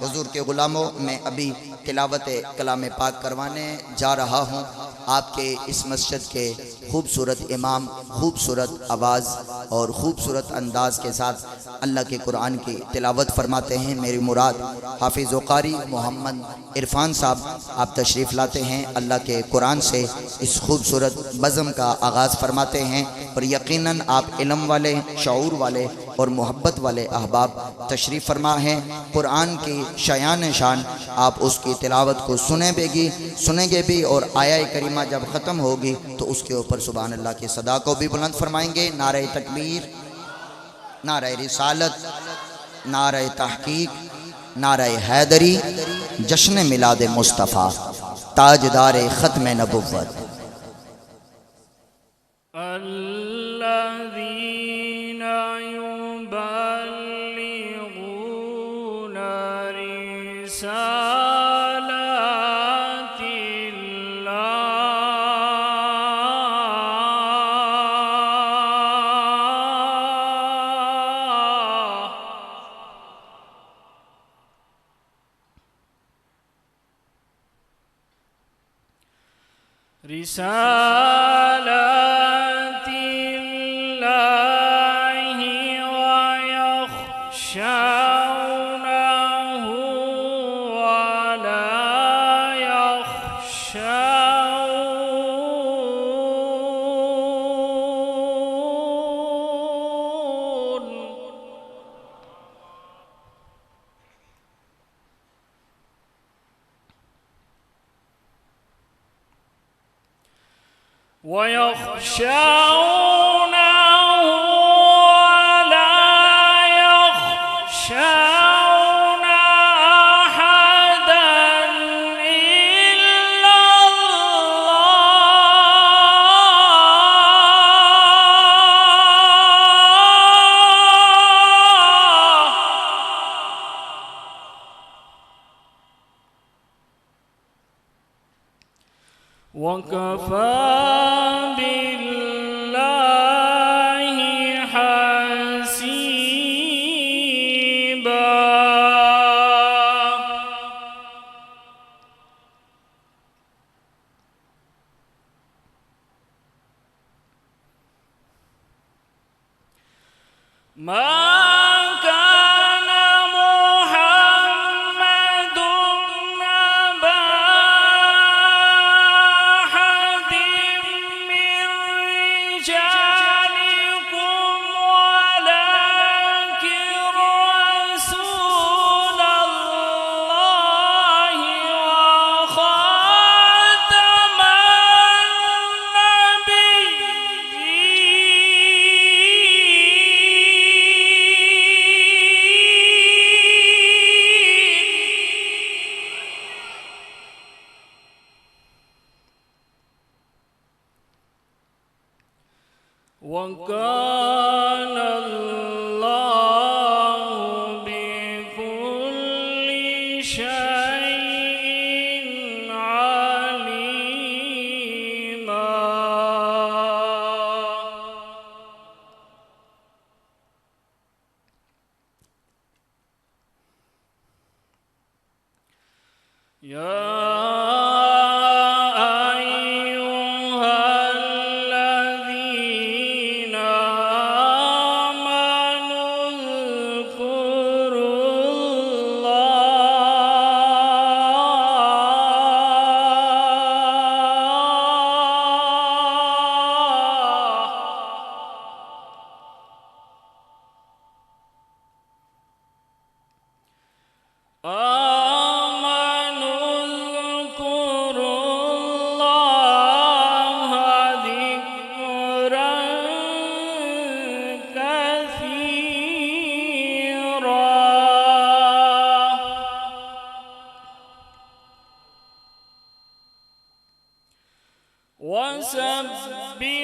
حضور کے غلاموں، میں ابھی تلاوت کلام پاک کروانے جا رہا ہوں۔ آپ کے اس مسجد کے خوبصورت امام خوبصورت آواز اور خوبصورت انداز کے ساتھ اللہ کے قرآن کی تلاوت فرماتے ہیں۔ میری مراد حافظ و قاری محمد عرفان صاحب آپ تشریف لاتے ہیں، اللہ کے قرآن سے اس خوبصورت بزم کا آغاز فرماتے ہیں، اور یقیناً آپ علم والے، شعور والے اور محبت والے احباب تشریف فرما ہیں۔ قرآن کی شایان شان آپ اس کی تلاوت کو سنیں گے بھی، اور آیہ کریمہ جب ختم ہوگی تو اس کے اوپر سبحان اللہ کی صدا کو بھی بلند فرمائیں گے۔ نعرہ تکبیر، نعرہ رسالت، نعرہ تحقیق، نعرہ حیدری، جشن میلاد مصطفیٰ، تاجدار ختم نبوت۔ الذين يبلغون رسالات رسالات الله ويخشونه ولا يخشون. ويخشونه ولا يخشون أحدا إلا الله. وكفى بالله حسيبا. ما كان محمد أبا أحد من رجالكم ولكن رسول الله وخاتم وكان الله بكل شيء عليما. يا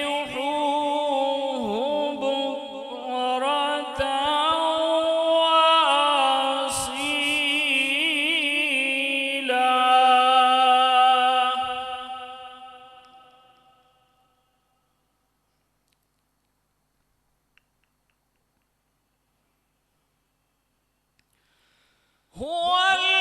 وسبحوه بكرة وأصيلا. هو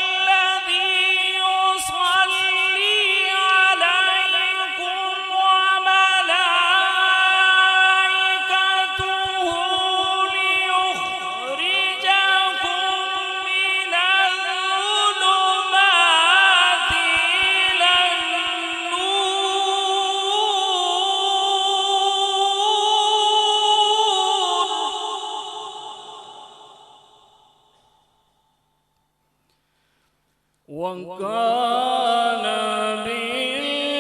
وكان بالمؤمنين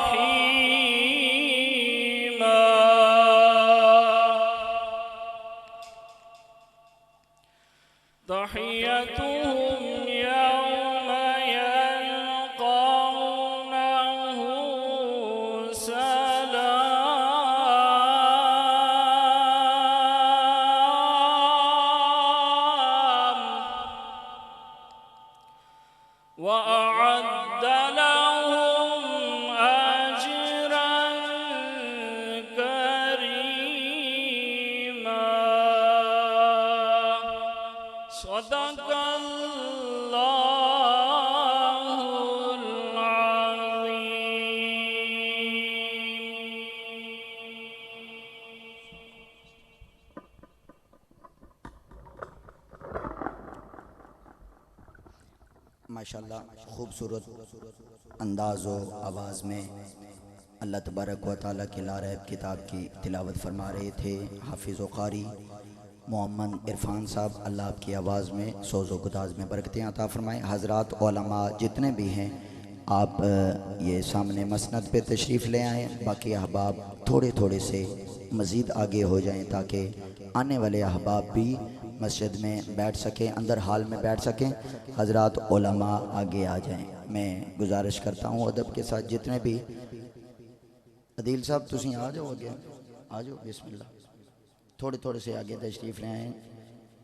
رحيما تحيتهم يوم يلقونه سلام وأعد لهم أجرا كريما صدق الله العظيم. ماشاءاللہ خوبصورت انداز و آواز میں اللہ تبارک و تعالیٰ کی لارب کتاب کی تلاوت فرما رہے تھے حافظ و قاری محمد عرفان صاحب. اللہ آپ کی آواز میں سوز و گداز میں برکتیں عطا فرمائیں. حضرات علماء جتنے بھی ہیں آپ یہ سامنے مسند پہ تشریف لے آئیں. باقی احباب تھوڑے تھوڑے سے مزید آگے ہو جائیں تاکہ آنے والے احباب بھی مسجد میں بیٹھ سکیں, اندر حال میں بیٹھ سکیں. حضرات علماء آگے آ جائیں. میں گزارش کرتا ہوں ادب کے ساتھ جتنے بھی عدیل صاحب تسی آ جاؤ آگے, آ جاؤ. بسم اللہ. تھوڑے تھوڑے سے آگے تشریف لے آئیں.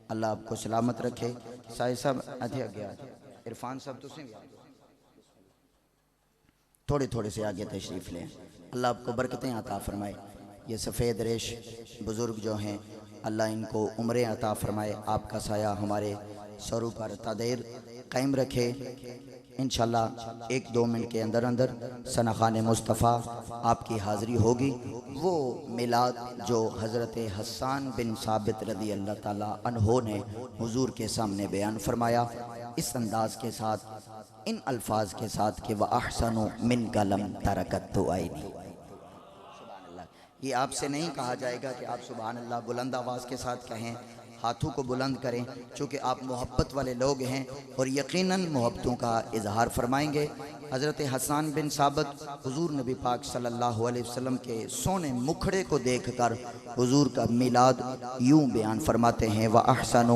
اللہ آپ کو سلامت رکھے. سائے صاحب آدھے آگے آ جائیں. عرفان صاحب تسی بھی آ جاؤ. تھوڑے تھوڑے سے آگے تشریف لیں. اللہ آپ کو برکتیں عطا فرمائے. یہ سفید ریش بزرگ جو ہیں اللہ ان کو عمریں عطا فرمائے. آپ کا سایہ ہمارے سروں پر تا دیر قائم رکھے. انشاءاللہ 1-2 منٹ کے اندر اندر سنخان مصطفیٰ آپ کی حاضری ہوگی. وہ میلاد جو حضرت حسان بن ثابت رضی اللہ تعالیٰ عنہ نے حضور کے سامنے بیان فرمایا اس انداز کے ساتھ, ان الفاظ کے ساتھ کہ وَأَحْسَنُ مِنْكَ لَمْ تَرَكَتُّ عَيْنِي. یہ آپ سے نہیں کہا جائے گا کہ آپ سبحان اللہ بلند آواز کے ساتھ کہیں, ہاتھوں کو بلند کریں, چونکہ آپ محبت والے لوگ ہیں اور یقیناً محبتوں کا اظہار فرمائیں گے. حضرت حسان بن ثابت حضور نبی پاک صلی اللہ علیہ وسلم کے سونے مکھڑے کو دیکھ کر حضور کا میلاد یوں بیان فرماتے ہیں وَأَحْسَنُ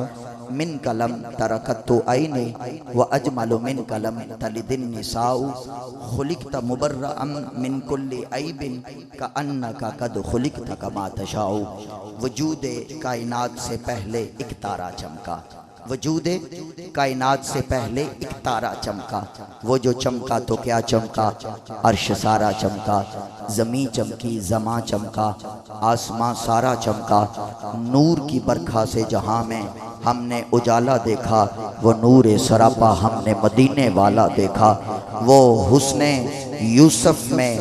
مِنْكَ لَمْ تَرَكَتُّ عَيْنِي وَأَجْمَلُ مِنْكَ لَمْ تَلِدِ النِّسَاءُ خُلِقْتَ مُبَرَّأً مِنْ كُلِّ عَيْبٍ كَأَنَّكَ قَدْ خُلِقْتَ كَمَا تَشَاءُ. وجود کائنات سے پہلے ایک تارا چمکا, وجود کائنات سے پہلے ایک تارا چمکا. وہ جو چمکا تو کیا چمکا, عرش سارا چمکا, زمین چمکی, زماں چمکا, آسمان سارا چمکا. نور کی برکھا سے جہاں میں ہم نے اجالا دیکھا, وہ نور سراپا ہم نے مدینے والا دیکھا. وہ حسن یوسف میں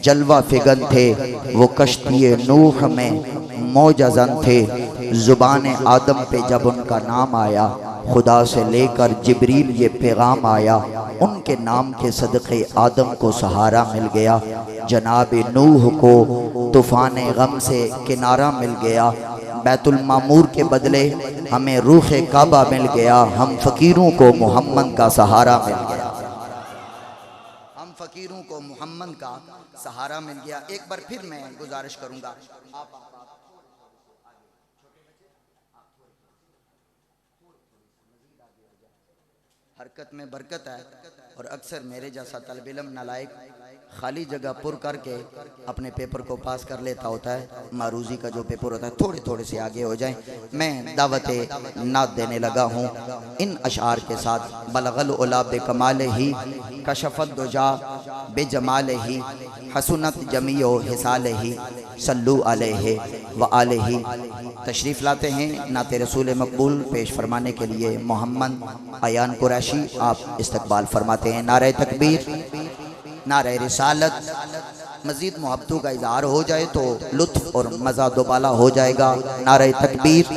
جلوہ فگن تھے, وہ کشتی نوح میں موجزن تھے. زبان آدم پہ جب ان کا نام آیا, خدا سے لے کر جبریل یہ پیغام آیا. ان کے نام کے صدقے آدم کو سہارا مل گیا. جناب نوح کو طوفان غم سے کنارہ مل گیا. بیت المعمور کے بدلے ہمیں روح کعبہ مل گیا. ہم فقیروں کو محمد کا سہارا مل گیا. ہم فقیروں کو محمد کا سہارا مل گیا. ایک بار پھر میں گزارش کروں گا, حرکت میں برکت ہے. اور اکثر میرے جیسا طالب علم نالائق خالی جگہ پر کر کے اپنے پیپر کو پاس کر لیتا ہوتا ہے. معروضی کا جو پیپر ہوتا ہے تھوڑے تھوڑے سے آگے ہو جائیں. میں دعوت نعت دینے لگا ہوں ان اشعار کے ساتھ. بلغ العلا بکمالہ کشفت دجا بجمالہ حسنت جمیع حسالہ صلو علیہ وآلہ. تشریف لاتے ہیں نعت رسول مقبول پیش فرمانے کے لیے محمد ایان قریشی. آپ استقبال فرماتے ہیں. نعرہ تکبیر, نعرہ رسالت. مزید محبتوں کا اظہار ہو جائے تو لطف اور مزہ دوبالا ہو جائے گا. نعرہ تکبیر.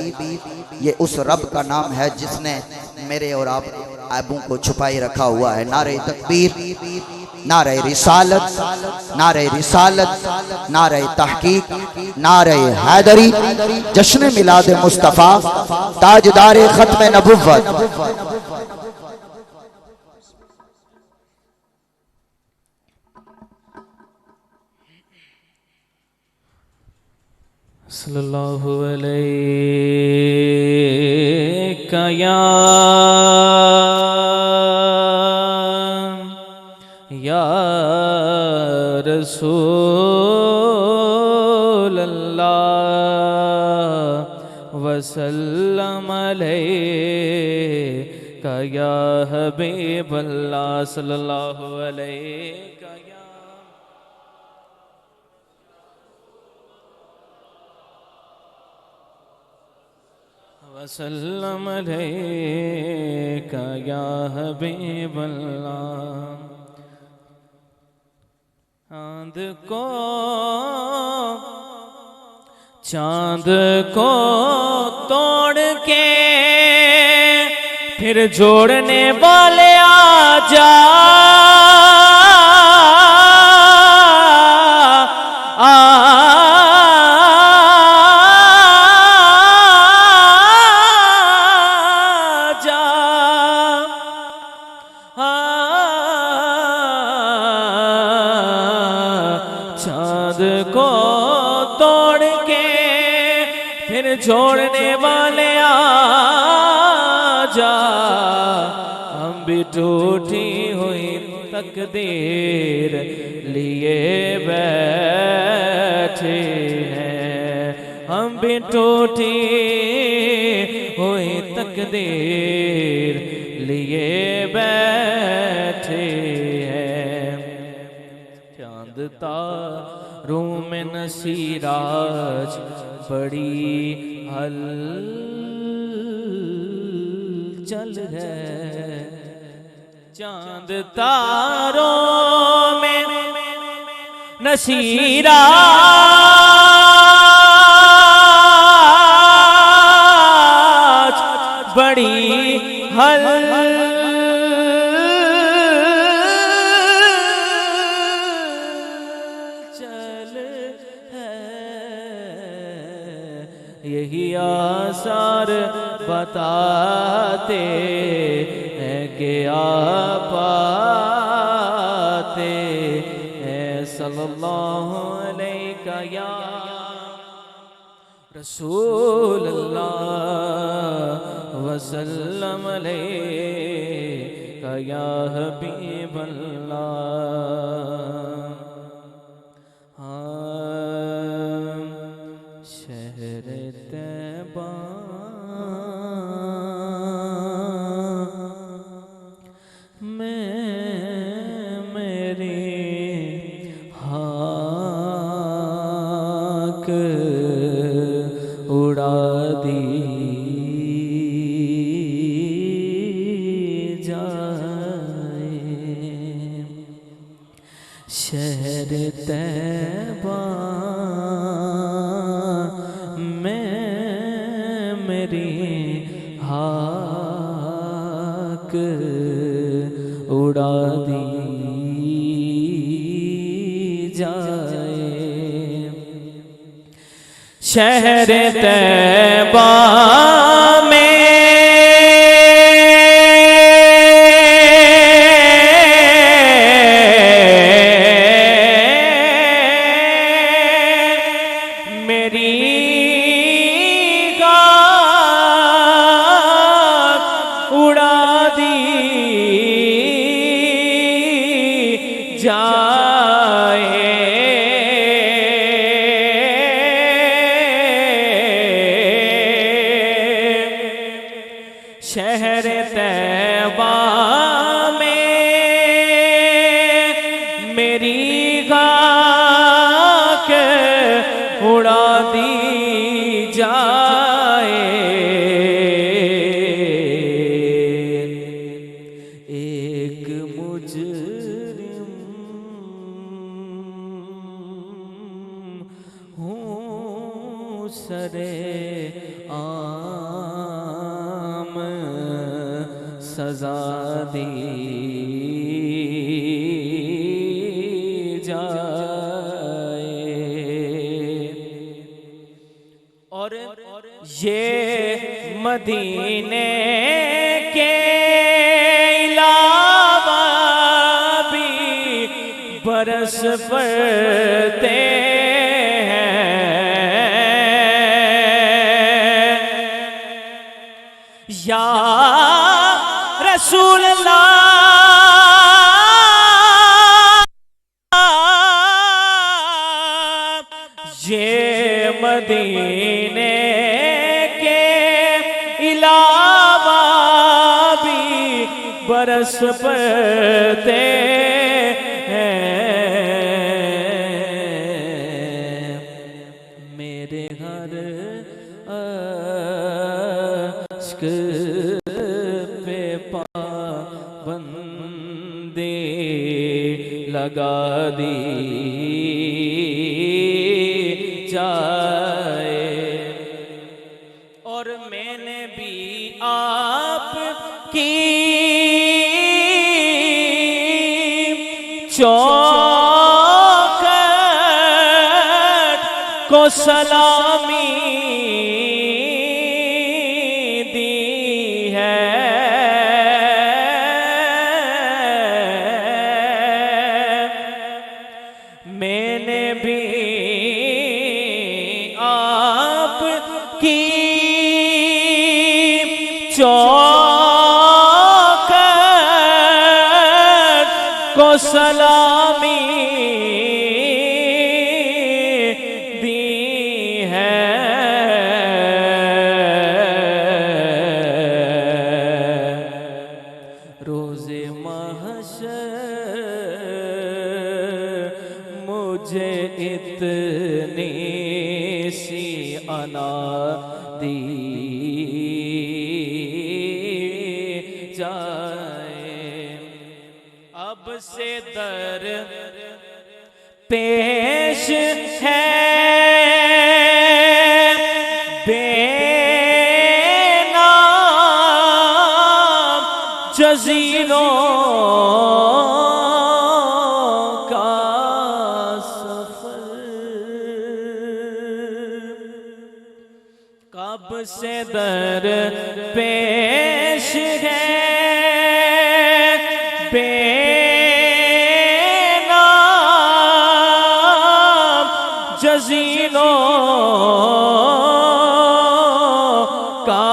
یہ اس رب کا نام ہے جس نے میرے اور آپ عیبوں کو چھپائی رکھا ہوا ہے. نعرہ تکبیر. نعرہ رسالت، نعرہ رسالت، نعرہ تحقیق، نعرہ حیدری، جشن میلاد مصطفیٰ، تاجدار ختم نبوت۔ صلی اللہ علیہ یا رسول اللہ وسلم علیہ یا حبیب اللہ صلی اللہ علیہ وسلم علیک یا حبیب اللہ۔ چاند کو توڑ کے پھر جوڑنے والے آ جا، چھوڑنے والے آ جا، ہم بھی ٹوٹی ہوئی تقدیر لیے بیٹھے ہیں، ہم بھی ٹوٹی ہوئی تقدیر لیے بیٹھے ہیں۔ چاند تاروں میں نصیراج بڑی ہلچل ہے، چاند تاروں میں نصیراج بڑی یہی آثار بتاتے ہیں کہ آپ آتے ہیں، صلی اللہ علیہ یا رسول اللہ وسلم علیہ یا حبیب اللہ۔ شہر طیبہ میں میری ہاک اڑا دی جائے، شہر طیبہ ہاک اڑا دی جائے، شہر طیبہ میں شہر طیبہ میں میری خاک اڑا دی جائے، ایک مجرم ہوں سرے عام سزا دی مدینے کے علاوہ بھی برس پڑتے ہیں یا رسول اللہ یہ مدینے کے علاوہ بھی برس پڑتے ہیں میرے ہر عشق پہ پابندی لگا دی جائے اور میں نے بھی آپ کی چوکھٹ کو سلامی دی ہے میں نے بھی آپ کی چوکھٹ کو سلامی دی ہے روز محشر مجھے اتنی سی انا دی جائے اب سے در پیش ہے بے نام جزیروں کا سفر کب سے در پیش ہے بے نام جزیروں کا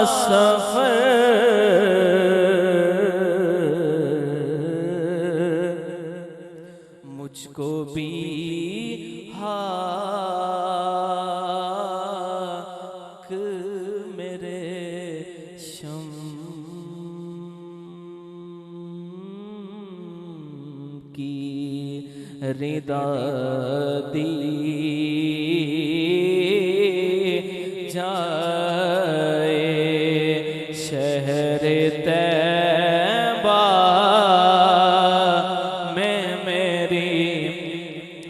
سفر مجھ کو بھی حق میرے شم کی رضا دی جائے شہر طیبہ میں میری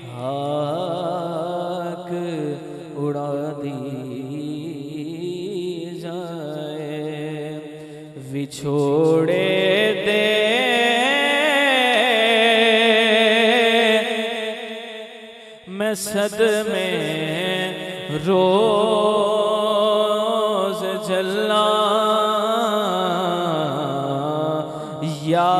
ہاک اڑا دی جائے بچھوڑے دے میں صدمے روز جلا یا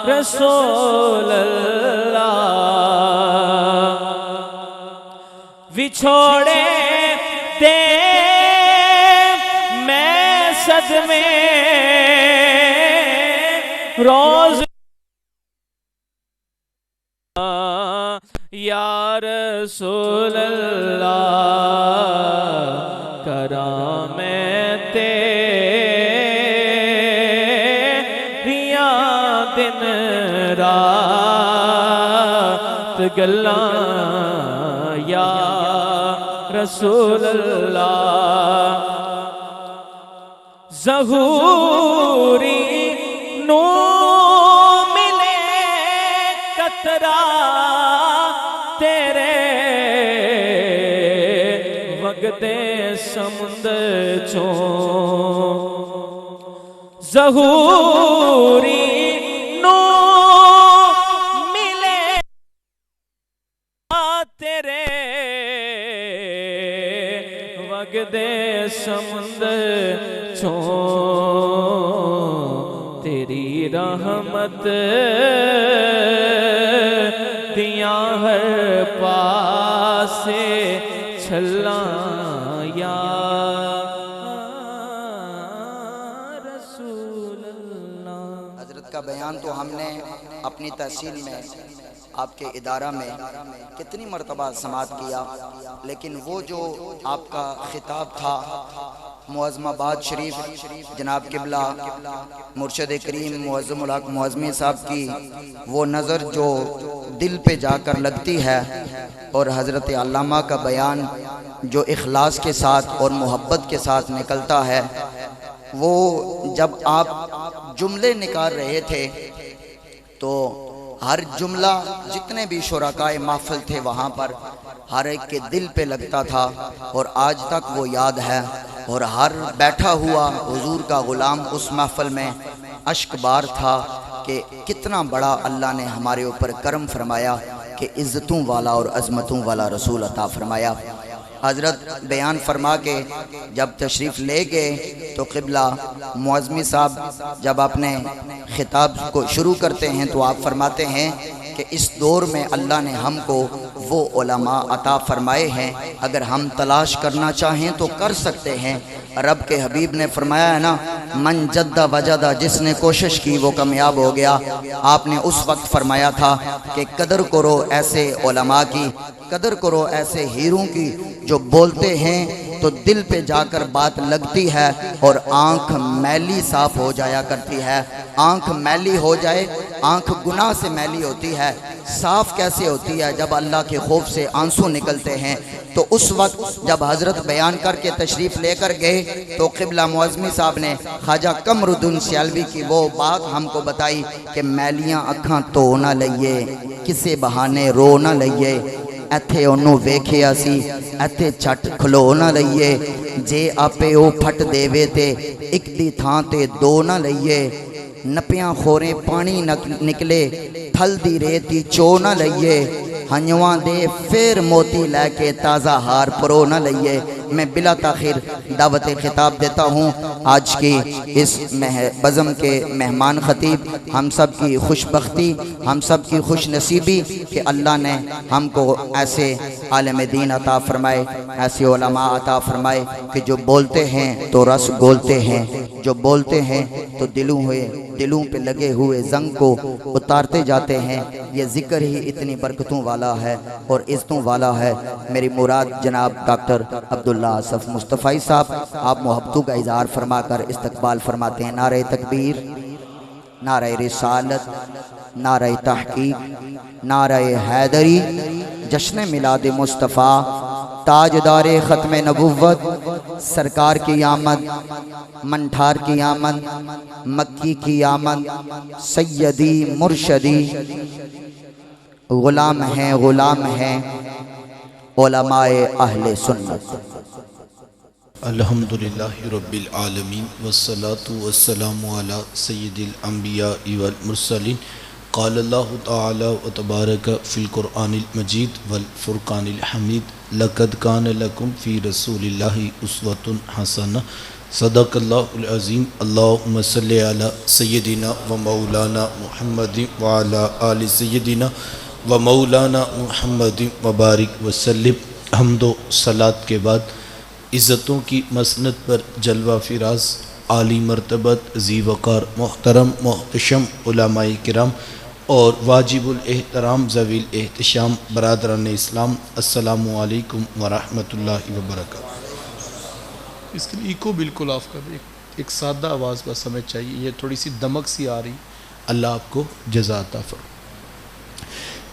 رسول اللہ بچھوڑے دے میں صدمے روز یا رسول اللہ کرام تیریاں دن رات گلاں یا رسول اللہ ظہوری نو ملے قطرہ تیرے وگدے سمندر چوں ظہوری نو ملے تیرے وگدے سمندر چوں تیری رحمت دیاں ہر پاسے چھلاں یا رسول اللہ۔ حضرت کا بیان تو ہم نے اپنی تحصیل میں آپ کے ادارہ میں کتنی مرتبہ سماعت کیا، لیکن وہ جو آپ کا خطاب تھا معظم آباد شریف جناب قبلہ مرشد کریم معظم الحق معظمی صاحب کی وہ نظر جو دل پہ جا کر لگتی ہے، اور حضرت علامہ کا بیان جو اخلاص کے ساتھ اور محبت کے ساتھ نکلتا ہے، وہ جب آپ جملے نکال رہے تھے تو ہر جملہ جتنے بھی شرکائے محفل تھے وہاں پر ہر ایک کے دل پہ لگتا تھا، اور آج تک وہ یاد ہے، اور ہر بیٹھا ہوا حضور کا غلام اس محفل میں اشک بار تھا کہ کتنا بڑا اللہ نے ہمارے اوپر کرم فرمایا کہ عزتوں والا اور عظمتوں والا رسول عطا فرمایا۔ حضرت بیان فرما کے جب تشریف لے گئے تو قبلہ معظمی صاحب جب اپنے خطاب کو شروع کرتے ہیں تو آپ فرماتے ہیں کہ اس دور میں اللہ نے ہم کو وہ علماء عطا فرمائے ہیں، اگر ہم تلاش کرنا چاہیں تو کر سکتے ہیں۔ رب کے حبیب نے فرمایا ہے نا، من جد وجدہ، جس نے کوشش کی وہ کامیاب ہو گیا۔ آپ نے اس وقت فرمایا تھا کہ قدر کرو ایسے علماء کی، قدر کرو ایسے ہیروں کی جو بولتے ہیں تو دل پہ جا کر بات لگتی ہے اور آنکھ میلی صاف ہو جایا کرتی ہے۔ آنکھ میلی ہو جائے، آنکھ گناہ سے میلی ہوتی ہے، صاف کیسے ہوتی ہے؟ جب اللہ کے خوف سے آنسو نکلتے ہیں۔ تو اس وقت جب حضرت بیان کر کے تشریف لے کر گئے تو قبلہ معظمی صاحب نے خواجہ قمر الدین سیالوی کی وہ بات ہم کو بتائی کہ میلیاں اکھاں تو نہ لئیے، کسے بہانے رو نہ لئیے، ایتھے انہوں ویکھیا سی ایتھے چھٹ کھلو نہ لئیے، جے آپے او پھٹ دیوے تے ایک دی تھاں تے دو نہ لئیے، نپیاں خوریں پانی نکلے پھل دی ریتی چو نہ لئیے، ہنجواں دے پھر موتی لے کے تازہ ہار پرو نہ لئیے۔ میں بلا تاخیر دعوت خطاب دیتا ہوں آج کی اس بزم کے مہمان خطیب، ہم سب کی خوش بختی، ہم سب کی خوش نصیبی کہ اللہ نے ہم کو ایسے عالم دین عطا فرمائے، ایسے علماء عطا فرمائے کہ جو بولتے ہیں تو رس گولتے ہیں، جو بولتے ہیں تو دلوں پہ لگے ہوئے زنگ کو اتارتے جاتے ہیں۔ یہ ذکر ہی اتنی برکتوں والا ہے اور عزتوں والا ہے۔ میری مراد جناب ڈاکٹر عبداللہ آصف مصطفی صاحب، آپ محبتوں کا اظہار فرما کر استقبال فرماتے ہیں۔ نعرہ تکبیر، نعرہ رسالت، نعرہ تحقیق، نعرہ حیدری، جشن میلاد مصطفیٰ، تاجدار ختم نبوت، سرکار کی آمد، منٹھار کی آمد، مکی کی آمد، سیدی مرشدی، غلام ہیں علماء اہل سنت۔ الحمدللہ رب العالمین والصلاة والسلام علی سید الانبیاء والمرسلین۔ قال اللہ تعالی وتبارک فی القرآن المجید والفرقان الحمید، لقد کان لکم فی رسول اللہ اسوۃ حسنہ، صدق اللہ العظیم۔ اللہم صلی علی سیدنا و مولانا محمد وعلی آل سیدنا و مولانا محمد وبارک وسلم۔ حمد و صلاۃ کے بعد عزتوں کی مسند پر جلوہ فراز، عالی مرتبت، ذی وقار، محترم محتشم علماء کرام اور واجب الاحترام ذوی الاحتشام برادران اسلام، السلام علیکم ورحمۃ اللہ وبرکاتہ۔ اس کے لیے ایکو بالکل آف کر دیں، ایک سادہ آواز بس ہمیں چاہیے، یہ تھوڑی سی دمک سی آ رہی۔ اللہ آپ کو جزا عطا فرمائے۔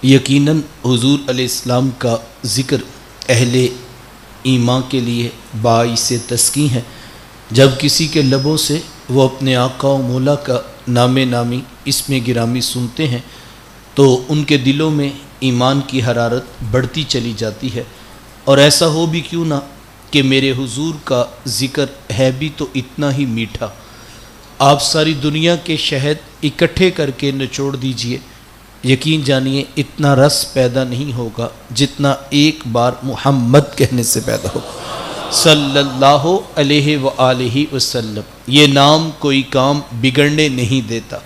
یقیناً حضور علیہ السلام کا ذکر اہل ایمان کے لیے باعث تسکین ہے۔ جب کسی کے لبوں سے وہ اپنے آقا و مولا کا نام نامی اسم گرامی سنتے ہیں تو ان کے دلوں میں ایمان کی حرارت بڑھتی چلی جاتی ہے، اور ایسا ہو بھی کیوں نہ کہ میرے حضور کا ذکر ہے بھی تو اتنا ہی میٹھا، آپ ساری دنیا کے شہد اکٹھے کر کے نچوڑ دیجئے، یقین جانیے اتنا رس پیدا نہیں ہوگا جتنا ایک بار محمد کہنے سے پیدا ہوگا۔ صلی اللہ علیہ وآلہ وسلم۔ یہ نام کوئی کام بگڑنے نہیں دیتا،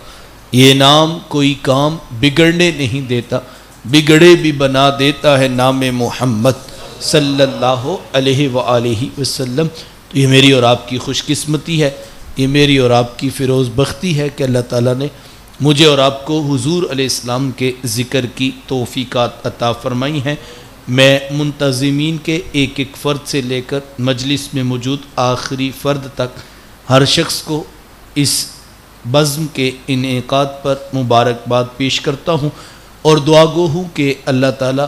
یہ نام کوئی کام بگڑنے نہیں دیتا، بگڑے بھی بنا دیتا ہے نام محمد صلی اللہ علیہ وآلہ وسلم۔ تو یہ میری اور آپ کی خوش قسمتی ہے، یہ میری اور آپ کی فیروز بختی ہے کہ اللہ تعالیٰ نے مجھے اور آپ کو حضور علیہ السلام کے ذکر کی توفیقات عطا فرمائی ہیں۔ میں منتظمین کے ایک ایک فرد سے لے کر مجلس میں موجود آخری فرد تک ہر شخص کو اس بزم کے انعقاد پر مبارکباد پیش کرتا ہوں اور دعا گو ہوں کہ اللہ تعالیٰ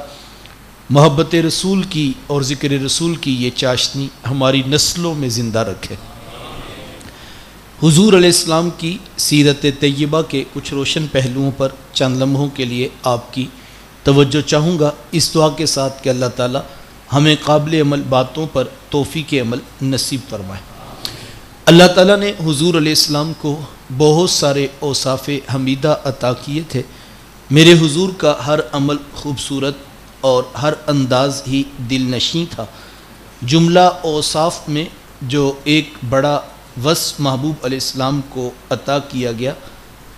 محبت رسول کی اور ذکر رسول کی یہ چاشنی ہماری نسلوں میں زندہ رکھے۔ حضور علیہ السلام کی سیرت طیبہ کے کچھ روشن پہلوؤں پر چند لمحوں کے لیے آپ کی توجہ چاہوں گا، اس دعا کے ساتھ کہ اللہ تعالیٰ ہمیں قابل عمل باتوں پر توفیق عمل نصیب فرمائے۔ اللہ تعالیٰ نے حضور علیہ السلام کو بہت سارے اوصاف حمیدہ عطا کیے تھے۔ میرے حضور کا ہر عمل خوبصورت اور ہر انداز ہی دل نشیں تھا۔ جملہ اوصاف میں جو ایک بڑا وصف محبوب علیہ السلام کو عطا کیا گیا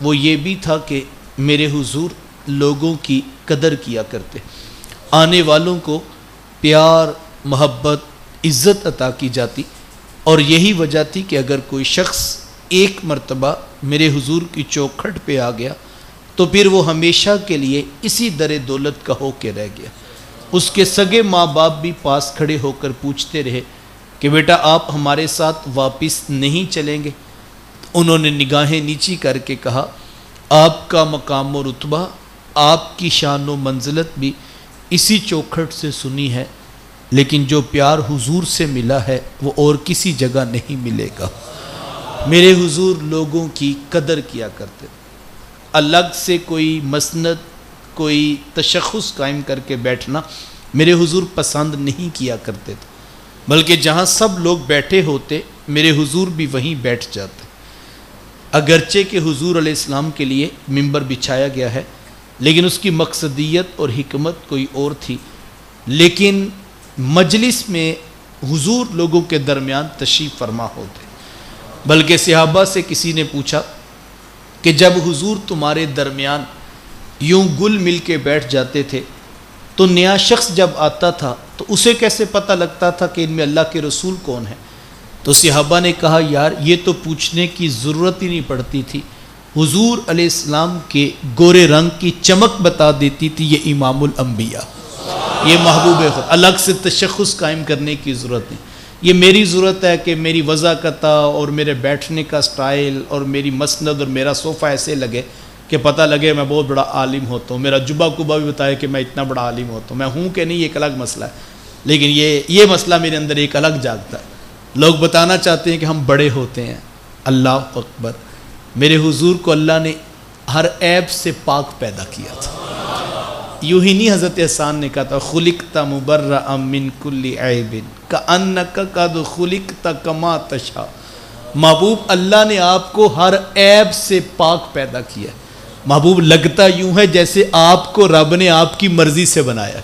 وہ یہ بھی تھا کہ میرے حضور لوگوں کی قدر کیا کرتے، آنے والوں کو پیار، محبت، عزت عطا کی جاتی، اور یہی وجہ تھی کہ اگر کوئی شخص ایک مرتبہ میرے حضور کی چوکھٹ پہ آ گیا تو پھر وہ ہمیشہ کے لیے اسی در دولت کا ہو کے رہ گیا۔ اس کے سگے ماں باپ بھی پاس کھڑے ہو کر پوچھتے رہے کہ بیٹا آپ ہمارے ساتھ واپس نہیں چلیں گے؟ انہوں نے نگاہیں نیچی کر کے کہا آپ کا مقام و رتبہ، آپ کی شان و منزلت بھی اسی چوکھٹ سے سنی ہے، لیکن جو پیار حضور سے ملا ہے وہ اور کسی جگہ نہیں ملے گا۔ میرے حضور لوگوں کی قدر کیا کرتے، الگ سے کوئی مسند، کوئی تشخص قائم کر کے بیٹھنا میرے حضور پسند نہیں کیا کرتے تھے، بلکہ جہاں سب لوگ بیٹھے ہوتے میرے حضور بھی وہیں بیٹھ جاتے۔ اگرچہ کہ حضور علیہ السلام کے لیے منبر بچھایا گیا ہے، لیکن اس کی مقصدیت اور حکمت کوئی اور تھی۔ لیکن مجلس میں حضور لوگوں کے درمیان تشریف فرما ہوتے، بلکہ صحابہ سے کسی نے پوچھا کہ جب حضور تمہارے درمیان یوں گل مل کے بیٹھ جاتے تھے تو نیا شخص جب آتا تھا تو اسے کیسے پتہ لگتا تھا کہ ان میں اللہ کے رسول کون ہے؟ تو صحابہ نے کہا یار یہ تو پوچھنے کی ضرورت ہی نہیں پڑتی تھی، حضور علیہ السلام کے گورے رنگ کی چمک بتا دیتی تھی یہ امام الانبیاء، یہ محبوب خدا، الگ سے تشخص قائم کرنے کی ضرورت نہیں۔ یہ میری ضرورت ہے کہ میری وضاقتہ اور میرے بیٹھنے کا سٹائل اور میری مسند اور میرا صوفہ ایسے لگے کہ پتہ لگے میں بہت بڑا عالم ہوتا ہوں، میرا جبہ کبہ بھی بتائے کہ میں اتنا بڑا عالم ہوتا ہوں، میں ہوں کہ نہیں یہ ایک الگ مسئلہ ہے، لیکن یہ مسئلہ میرے اندر ایک الگ جاگتا ہے۔ لوگ بتانا چاہتے ہیں کہ ہم بڑے ہوتے ہیں، اللہ اکبر، میرے حضور کو اللہ نے ہر عیب سے پاک پیدا کیا تھا۔ یوں ہی نہیں حضرت احسان نے کہا تھا خلقت مبرأ من کل عیب کأنک قد خلقت کما تشاء، محبوب اللہ نے آپ کو ہر عیب سے پاک پیدا کیا ہے، محبوب لگتا یوں ہے جیسے آپ کو رب نے آپ کی مرضی سے بنایا ہے،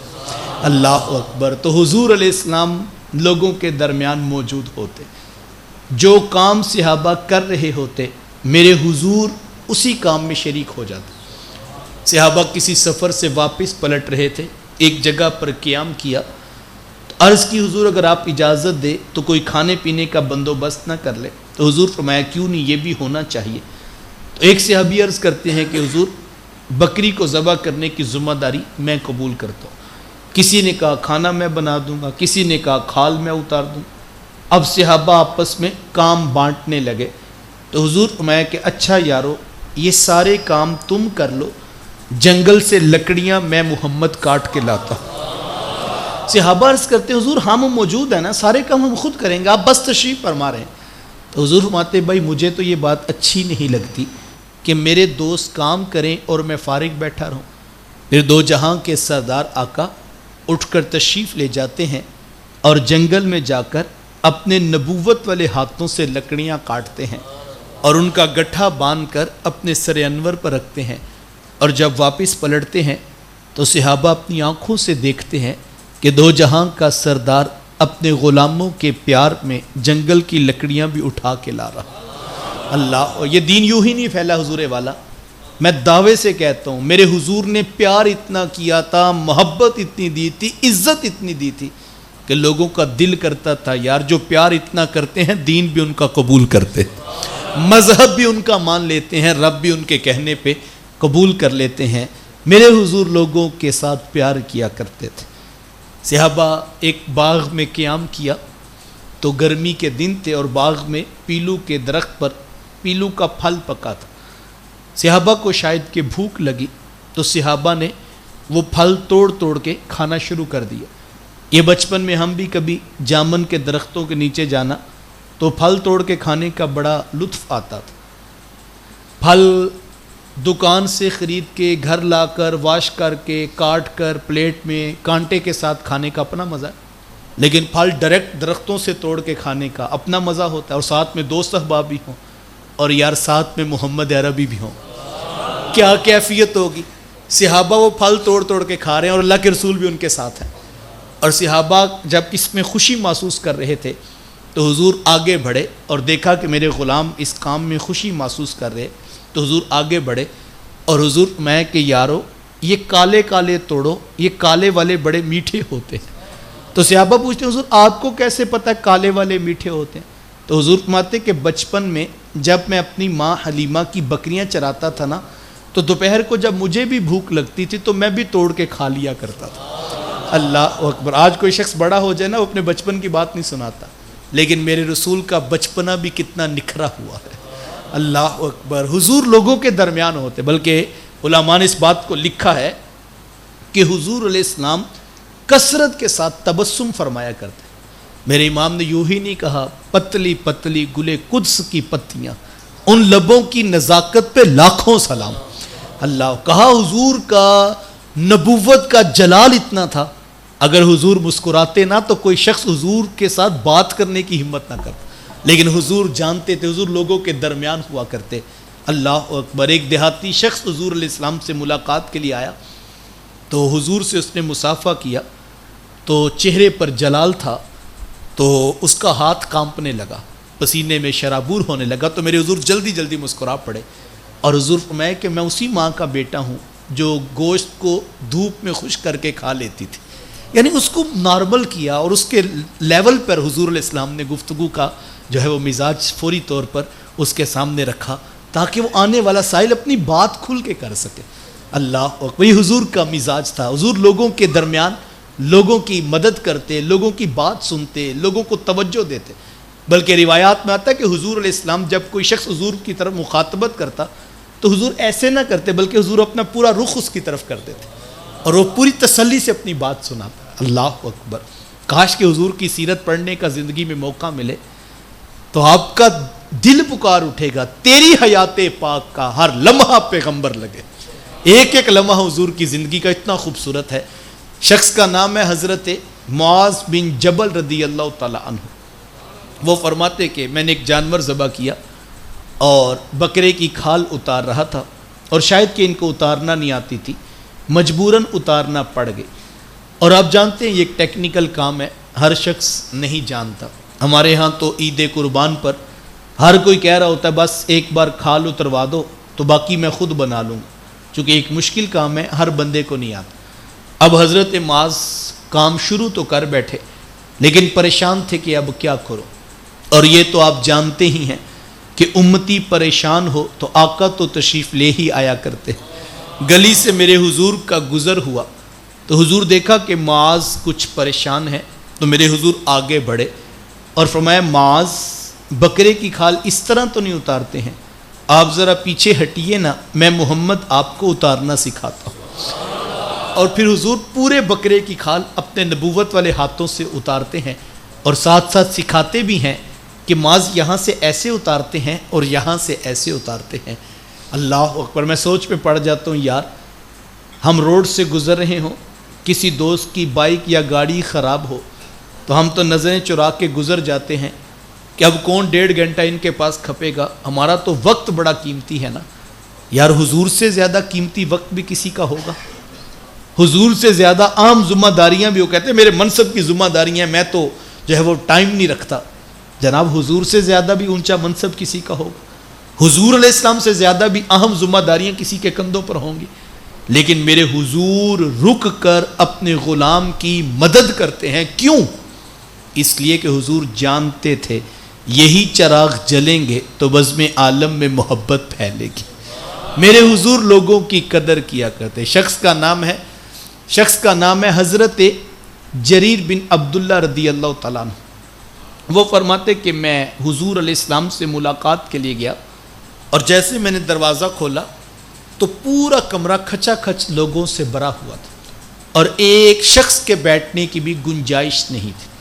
اللہ اکبر۔ تو حضور علیہ السلام لوگوں کے درمیان موجود ہوتے، جو کام صحابہ کر رہے ہوتے میرے حضور اسی کام میں شریک ہو جاتے۔ صحابہ کسی سفر سے واپس پلٹ رہے تھے، ایک جگہ پر قیام کیا، تو عرض کی حضور اگر آپ اجازت دے تو کوئی کھانے پینے کا بندوبست نہ کر لے؟ تو حضور فرمایا کیوں نہیں، یہ بھی ہونا چاہیے۔ تو ایک صحابی عرض کرتے ہیں کہ حضور بکری کو ذبح کرنے کی ذمہ داری میں قبول کرتا ہوں۔ کسی نے کہا کھانا میں بنا دوں گا، کسی نے کہا کھال میں اتار دوں۔ اب صحابہ آپس میں کام بانٹنے لگے، تو حضور فرمایا کہ اچھا یارو یہ سارے کام تم کر لو، جنگل سے لکڑیاں میں محمد کاٹ کے لاتا ہوں۔ صحابہ عرض کرتے ہیں حضور ہم موجود ہیں نا، سارے کام ہم خود کریں گے، آپ بس تشریف فرما رہے ہیں۔ تو حضور فرماتے بھائی مجھے تو یہ بات اچھی نہیں لگتی کہ میرے دوست کام کریں اور میں فارغ بیٹھا رہوں۔ پھر دو جہاں کے سردار آقا اٹھ کر تشریف لے جاتے ہیں اور جنگل میں جا کر اپنے نبوت والے ہاتھوں سے لکڑیاں کاٹتے ہیں اور ان کا گٹھا باندھ کر اپنے سر انور پر رکھتے ہیں، اور جب واپس پلٹتے ہیں تو صحابہ اپنی آنکھوں سے دیکھتے ہیں کہ دو جہاں کا سردار اپنے غلاموں کے پیار میں جنگل کی لکڑیاں بھی اٹھا کے لا رہا. اللہ، یہ دین یوں ہی نہیں پھیلا حضور والا. میں دعوے سے کہتا ہوں میرے حضور نے پیار اتنا کیا تھا، محبت اتنی دی تھی، عزت اتنی دی تھی کہ لوگوں کا دل کرتا تھا یار جو پیار اتنا کرتے ہیں دین بھی ان کا قبول کرتے، مذہب بھی ان کا مان لیتے ہیں، رب بھی ان کے کہنے پہ قبول کر لیتے ہیں. میرے حضور لوگوں کے ساتھ پیار کیا کرتے تھے. صحابہ ایک باغ میں قیام کیا تو گرمی کے دن تھے اور باغ میں پیلو کے درخت پر پیلو کا پھل پکا تھا. صحابہ کو شاید کہ بھوک لگی تو صحابہ نے وہ پھل توڑ توڑ کے کھانا شروع کر دیا. یہ بچپن میں ہم بھی کبھی جامن کے درختوں کے نیچے جانا تو پھل توڑ کے کھانے کا بڑا لطف آتا تھا. پھل دکان سے خرید کے گھر لا کر واش کر کے کاٹ کر پلیٹ میں کانٹے کے ساتھ کھانے کا اپنا مزہ ہے، لیکن پھل ڈائریکٹ درختوں سے توڑ کے کھانے کا اپنا مزہ ہوتا ہے، اور ساتھ میں دوست احباب بھی ہوں اور یار ساتھ میں محمد عربی بھی ہوں، کیا کیفیت ہوگی. صحابہ وہ پھل توڑ توڑ کے کھا رہے ہیں اور اللہ کے رسول بھی ان کے ساتھ ہیں. اور صحابہ جب اس میں خوشی محسوس کر رہے تھے تو حضور آگے بڑھے اور دیکھا کہ میرے غلام اس کام میں خوشی محسوس کر رہے، تو حضور آگے بڑھے اور حضور میں کہ یارو یہ کالے کالے توڑو، یہ کالے والے بڑے میٹھے ہوتے ہیں. تو صحابہ پوچھتے ہیں حضور آپ کو کیسے پتہ کالے والے میٹھے ہوتے ہیں؟ تو حضور فرماتے کہ بچپن میں جب میں اپنی ماں حلیمہ کی بکریاں چراتا تھا نا تو دوپہر کو جب مجھے بھی بھوک لگتی تھی تو میں بھی توڑ کے کھا لیا کرتا تھا. اللہ اکبر. آج کوئی شخص بڑا ہو جائے نا وہ اپنے بچپن کی بات نہیں سناتا، لیکن میرے رسول کا بچپنا بھی کتنا نکھرا ہوا ہے. اللہ اکبر. حضور لوگوں کے درمیان ہوتے، بلکہ علماء نے اس بات کو لکھا ہے کہ حضور علیہ السلام کثرت کے ساتھ تبسم فرمایا کرتے. میرے امام نے یوں ہی نہیں کہا پتلی پتلی گلے قدس کی پتیاں، ان لبوں کی نزاکت پہ لاکھوں سلام. اللہ کہا حضور کا نبوت کا جلال اتنا تھا، اگر حضور مسکراتے نہ تو کوئی شخص حضور کے ساتھ بات کرنے کی ہمت نہ کرتا، لیکن حضور جانتے تھے، حضور لوگوں کے درمیان ہوا کرتے. اللہ اکبر. ایک دیہاتی شخص حضور علیہ السلام سے ملاقات کے لیے آیا تو حضور سے اس نے مصافحہ کیا تو چہرے پر جلال تھا، تو اس کا ہاتھ کانپنے لگا، پسینے میں شرابور ہونے لگا. تو میرے حضور جلدی جلدی مسکرا پڑے اور حضور فرمایا کہ میں اسی ماں کا بیٹا ہوں جو گوشت کو دھوپ میں خشک کر کے کھا لیتی تھی. یعنی اس کو نارمل کیا اور اس کے لیول پر حضور علیہ السلام نے گفتگو کا جو ہے وہ مزاج فوری طور پر اس کے سامنے رکھا تاکہ وہ آنے والا سائل اپنی بات کھل کے کر سکے. اللہ وہی حضور کا مزاج تھا. حضور لوگوں کے درمیان لوگوں کی مدد کرتے، لوگوں کی بات سنتے، لوگوں کو توجہ دیتے. بلکہ روایات میں آتا ہے کہ حضور علیہ السلام جب کوئی شخص حضور کی طرف مخاطبت کرتا تو حضور ایسے نہ کرتے بلکہ حضور اپنا پورا رخ اس کی طرف کر دیتے اور وہ پوری تسلی سے اپنی بات سناتا. اللہ اکبر. کاش کہ حضور کی سیرت پڑھنے کا زندگی میں موقع ملے تو آپ کا دل پکار اٹھے گا تیری حیات پاک کا ہر لمحہ پیغمبر لگے. ایک ایک لمحہ حضور کی زندگی کا اتنا خوبصورت ہے. شخص کا نام ہے حضرت معاذ بن جبل رضی اللہ تعالی عنہ. وہ فرماتے کہ میں نے ایک جانور ذبح کیا اور بکرے کی کھال اتار رہا تھا اور شاید کہ ان کو اتارنا نہیں آتی تھی، مجبوراً اتارنا پڑ گئی. اور آپ جانتے ہیں یہ ایک ٹیکنیکل کام ہے، ہر شخص نہیں جانتا. ہمارے ہاں تو عید قربان پر ہر کوئی کہہ رہا ہوتا ہے بس ایک بار کھال اتروا دو تو باقی میں خود بنا لوں گا، چونکہ ایک مشکل کام ہے، ہر بندے کو نہیں آتا. اب حضرت معاذ کام شروع تو کر بیٹھے لیکن پریشان تھے کہ اب کیا کرو. اور یہ تو آپ جانتے ہی ہیں کہ امتی پریشان ہو تو آقا تو تشریف لے ہی آیا کرتے. گلی سے میرے حضور کا گزر ہوا تو حضور دیکھا کہ معاذ کچھ پریشان ہے تو میرے حضور آگے بڑھے اور فرمایا معاذ بکرے کی کھال اس طرح تو نہیں اتارتے ہیں، آپ ذرا پیچھے ہٹیے نا، میں محمد آپ کو اتارنا سکھاتا ہوں. اور پھر حضور پورے بکرے کی کھال اپنے نبوت والے ہاتھوں سے اتارتے ہیں اور ساتھ ساتھ سکھاتے بھی ہیں کہ معاذ یہاں سے ایسے اتارتے ہیں اور یہاں سے ایسے اتارتے ہیں. اللہ اکبر. میں سوچ میں پڑ جاتا ہوں یار ہم روڈ سے گزر رہے ہوں، کسی دوست کی بائک یا گاڑی خراب ہو تو ہم تو نظریں چرا کے گزر جاتے ہیں کہ اب کون 1.5 گھنٹہ ان کے پاس کھپے گا، ہمارا تو وقت بڑا قیمتی ہے نا. یار حضور سے زیادہ قیمتی وقت بھی کسی کا ہوگا؟ حضور سے زیادہ عام ذمہ داریاں بھی وہ کہتے ہیں میرے منصب کی ذمہ داریاں، میں تو جو ہے وہ ٹائم نہیں رکھتا. جناب حضور سے زیادہ بھی اونچا منصب کسی کا ہوگا, حضور علیہ السلام سے زیادہ بھی اہم ذمہ داریاں کسی کے کندھوں پر ہوں گی, لیکن میرے حضور رک کر اپنے غلام کی مدد کرتے ہیں. کیوں؟ اس لیے کہ حضور جانتے تھے یہی چراغ جلیں گے تو بزم عالم میں محبت پھیلے گی. میرے حضور لوگوں کی قدر کیا کرتے. شخص کا نام ہے حضرت جریر بن عبداللہ رضی اللہ تعالیٰ عنہ. وہ فرماتے کہ میں حضور علیہ السلام سے ملاقات کے لیے گیا, اور جیسے میں نے دروازہ کھولا تو پورا کمرہ کھچا کھچ لوگوں سے بھرا ہوا تھا, اور ایک شخص کے بیٹھنے کی بھی گنجائش نہیں تھی.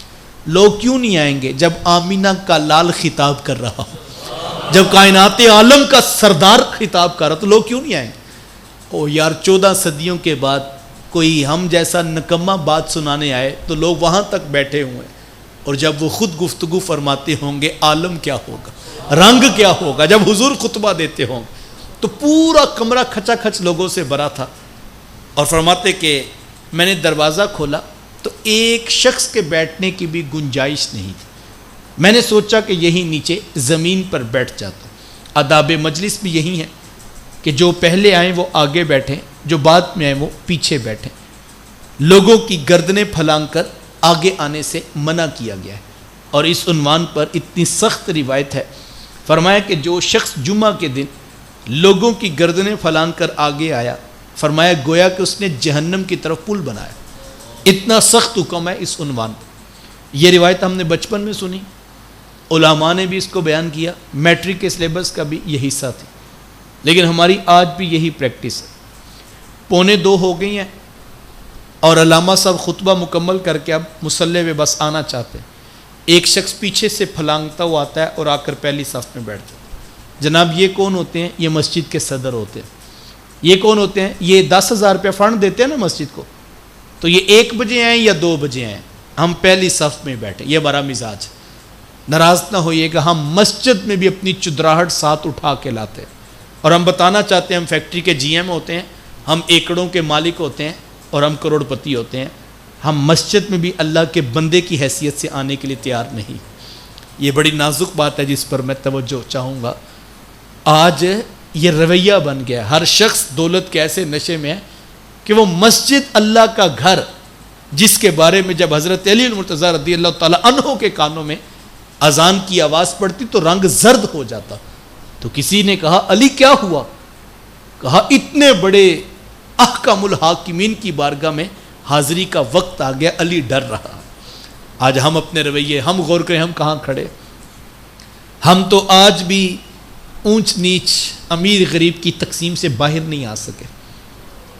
لوگ کیوں نہیں آئیں گے جب آمینہ کا لال خطاب کر رہا ہو, جب کائنات عالم کا سردار خطاب کر رہا, تو لوگ کیوں نہیں آئیں گے؟ او یار 14 صدیوں کے بعد کوئی ہم جیسا نکمہ بات سنانے آئے تو لوگ وہاں تک بیٹھے ہوئے, اور جب وہ خود گفتگو فرماتے ہوں گے عالم کیا ہوگا, رنگ کیا ہوگا. جب حضور خطبہ دیتے ہوں تو پورا کمرہ کھچا کھچ لوگوں سے بھرا تھا, اور فرماتے کہ میں نے دروازہ کھولا تو ایک شخص کے بیٹھنے کی بھی گنجائش نہیں تھی. میں نے سوچا کہ یہی نیچے زمین پر بیٹھ جاتا. آداب مجلس بھی یہی ہے کہ جو پہلے آئیں وہ آگے بیٹھیں, جو بعد میں آئیں وہ پیچھے بیٹھیں. لوگوں کی گردنیں پھلانگ کر آگے آنے سے منع کیا گیا ہے, اور اس عنوان پر اتنی سخت روایت ہے. فرمایا کہ جو شخص جمعہ کے دن لوگوں کی گردنیں پھلانگ کر آگے آیا, فرمایا گویا کہ اس نے جہنم کی طرف پل بنایا. اتنا سخت حکم ہے اس عنوان پر. یہ روایت ہم نے بچپن میں سنی, علماء نے بھی اس کو بیان کیا, میٹرک کے سلیبس کا بھی یہی حصہ تھی, لیکن ہماری آج بھی یہی پریکٹس ہے. 1:45 ہو گئی ہیں اور علامہ صاحب خطبہ مکمل کر کے اب مصلی پہ بس آنا چاہتے ہیں. ایک شخص پیچھے سے پھلانگتا ہوا آتا ہے اور آ کر پہلی صف میں بیٹھ جاتا ہے. جناب یہ کون ہوتے ہیں؟ یہ مسجد کے صدر ہوتے ہیں. یہ کون ہوتے ہیں؟ یہ 10,000 روپے فنڈ دیتے ہیں نا مسجد کو, تو یہ 1 بجے آئیں یا 2 بجے آئیں, ہم پہلی صف میں بیٹھے. یہ بڑا مزاج ہے. ناراض نہ ہوئیے کہ ہم مسجد میں بھی اپنی چدراہٹ ساتھ اٹھا کے لاتے ہیں, اور ہم بتانا چاہتے ہیں ہم فیکٹری کے جی ایم ہوتے ہیں, ہم ایکڑوں کے مالک ہوتے ہیں, اور ہم کروڑ پتی ہوتے ہیں. ہم مسجد میں بھی اللہ کے بندے کی حیثیت سے آنے کے لیے تیار نہیں. یہ بڑی نازک بات ہے جس پر میں توجہ چاہوں گا. آج یہ رویہ بن گیا, ہر شخص دولت کے ایسے نشے میں ہے کہ وہ مسجد اللہ کا گھر, جس کے بارے میں جب حضرت علی المرتضیٰ رضی اللہ تعالیٰ عنہ کے کانوں میں اذان کی آواز پڑتی تو رنگ زرد ہو جاتا. تو کسی نے کہا علی کیا ہوا؟ کہا اتنے بڑے احکم الحاکمین کی بارگاہ میں حاضری کا وقت آ گیا, علی ڈر رہا. آج ہم اپنے رویے, ہم غور کریں ہم کہاں کھڑے. ہم تو آج بھی اونچ نیچ امیر غریب کی تقسیم سے باہر نہیں آ سکے.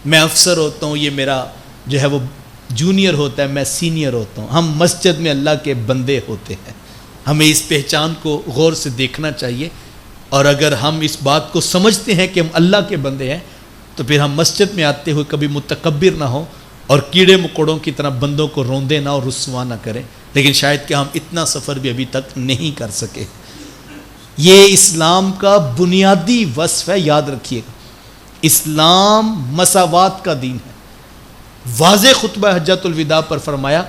میں افسر ہوتا ہوں, یہ میرا جو ہے وہ جونیئر ہوتا ہے, میں سینئر ہوتا ہوں. ہم مسجد میں اللہ کے بندے ہوتے ہیں. ہمیں اس پہچان کو غور سے دیکھنا چاہیے, اور اگر ہم اس بات کو سمجھتے ہیں کہ ہم اللہ کے بندے ہیں تو پھر ہم مسجد میں آتے ہوئے کبھی متکبر نہ ہوں اور کیڑے مکوڑوں کی طرح بندوں کو روندے نہ اور رسوا نہ کریں. لیکن شاید کہ ہم اتنا سفر بھی ابھی تک نہیں کر سکے. یہ اسلام کا بنیادی وصف ہے, یاد رکھیے گا. اسلام مساوات کا دین ہے. واضح خطبہ حجۃ الوداع پر فرمایا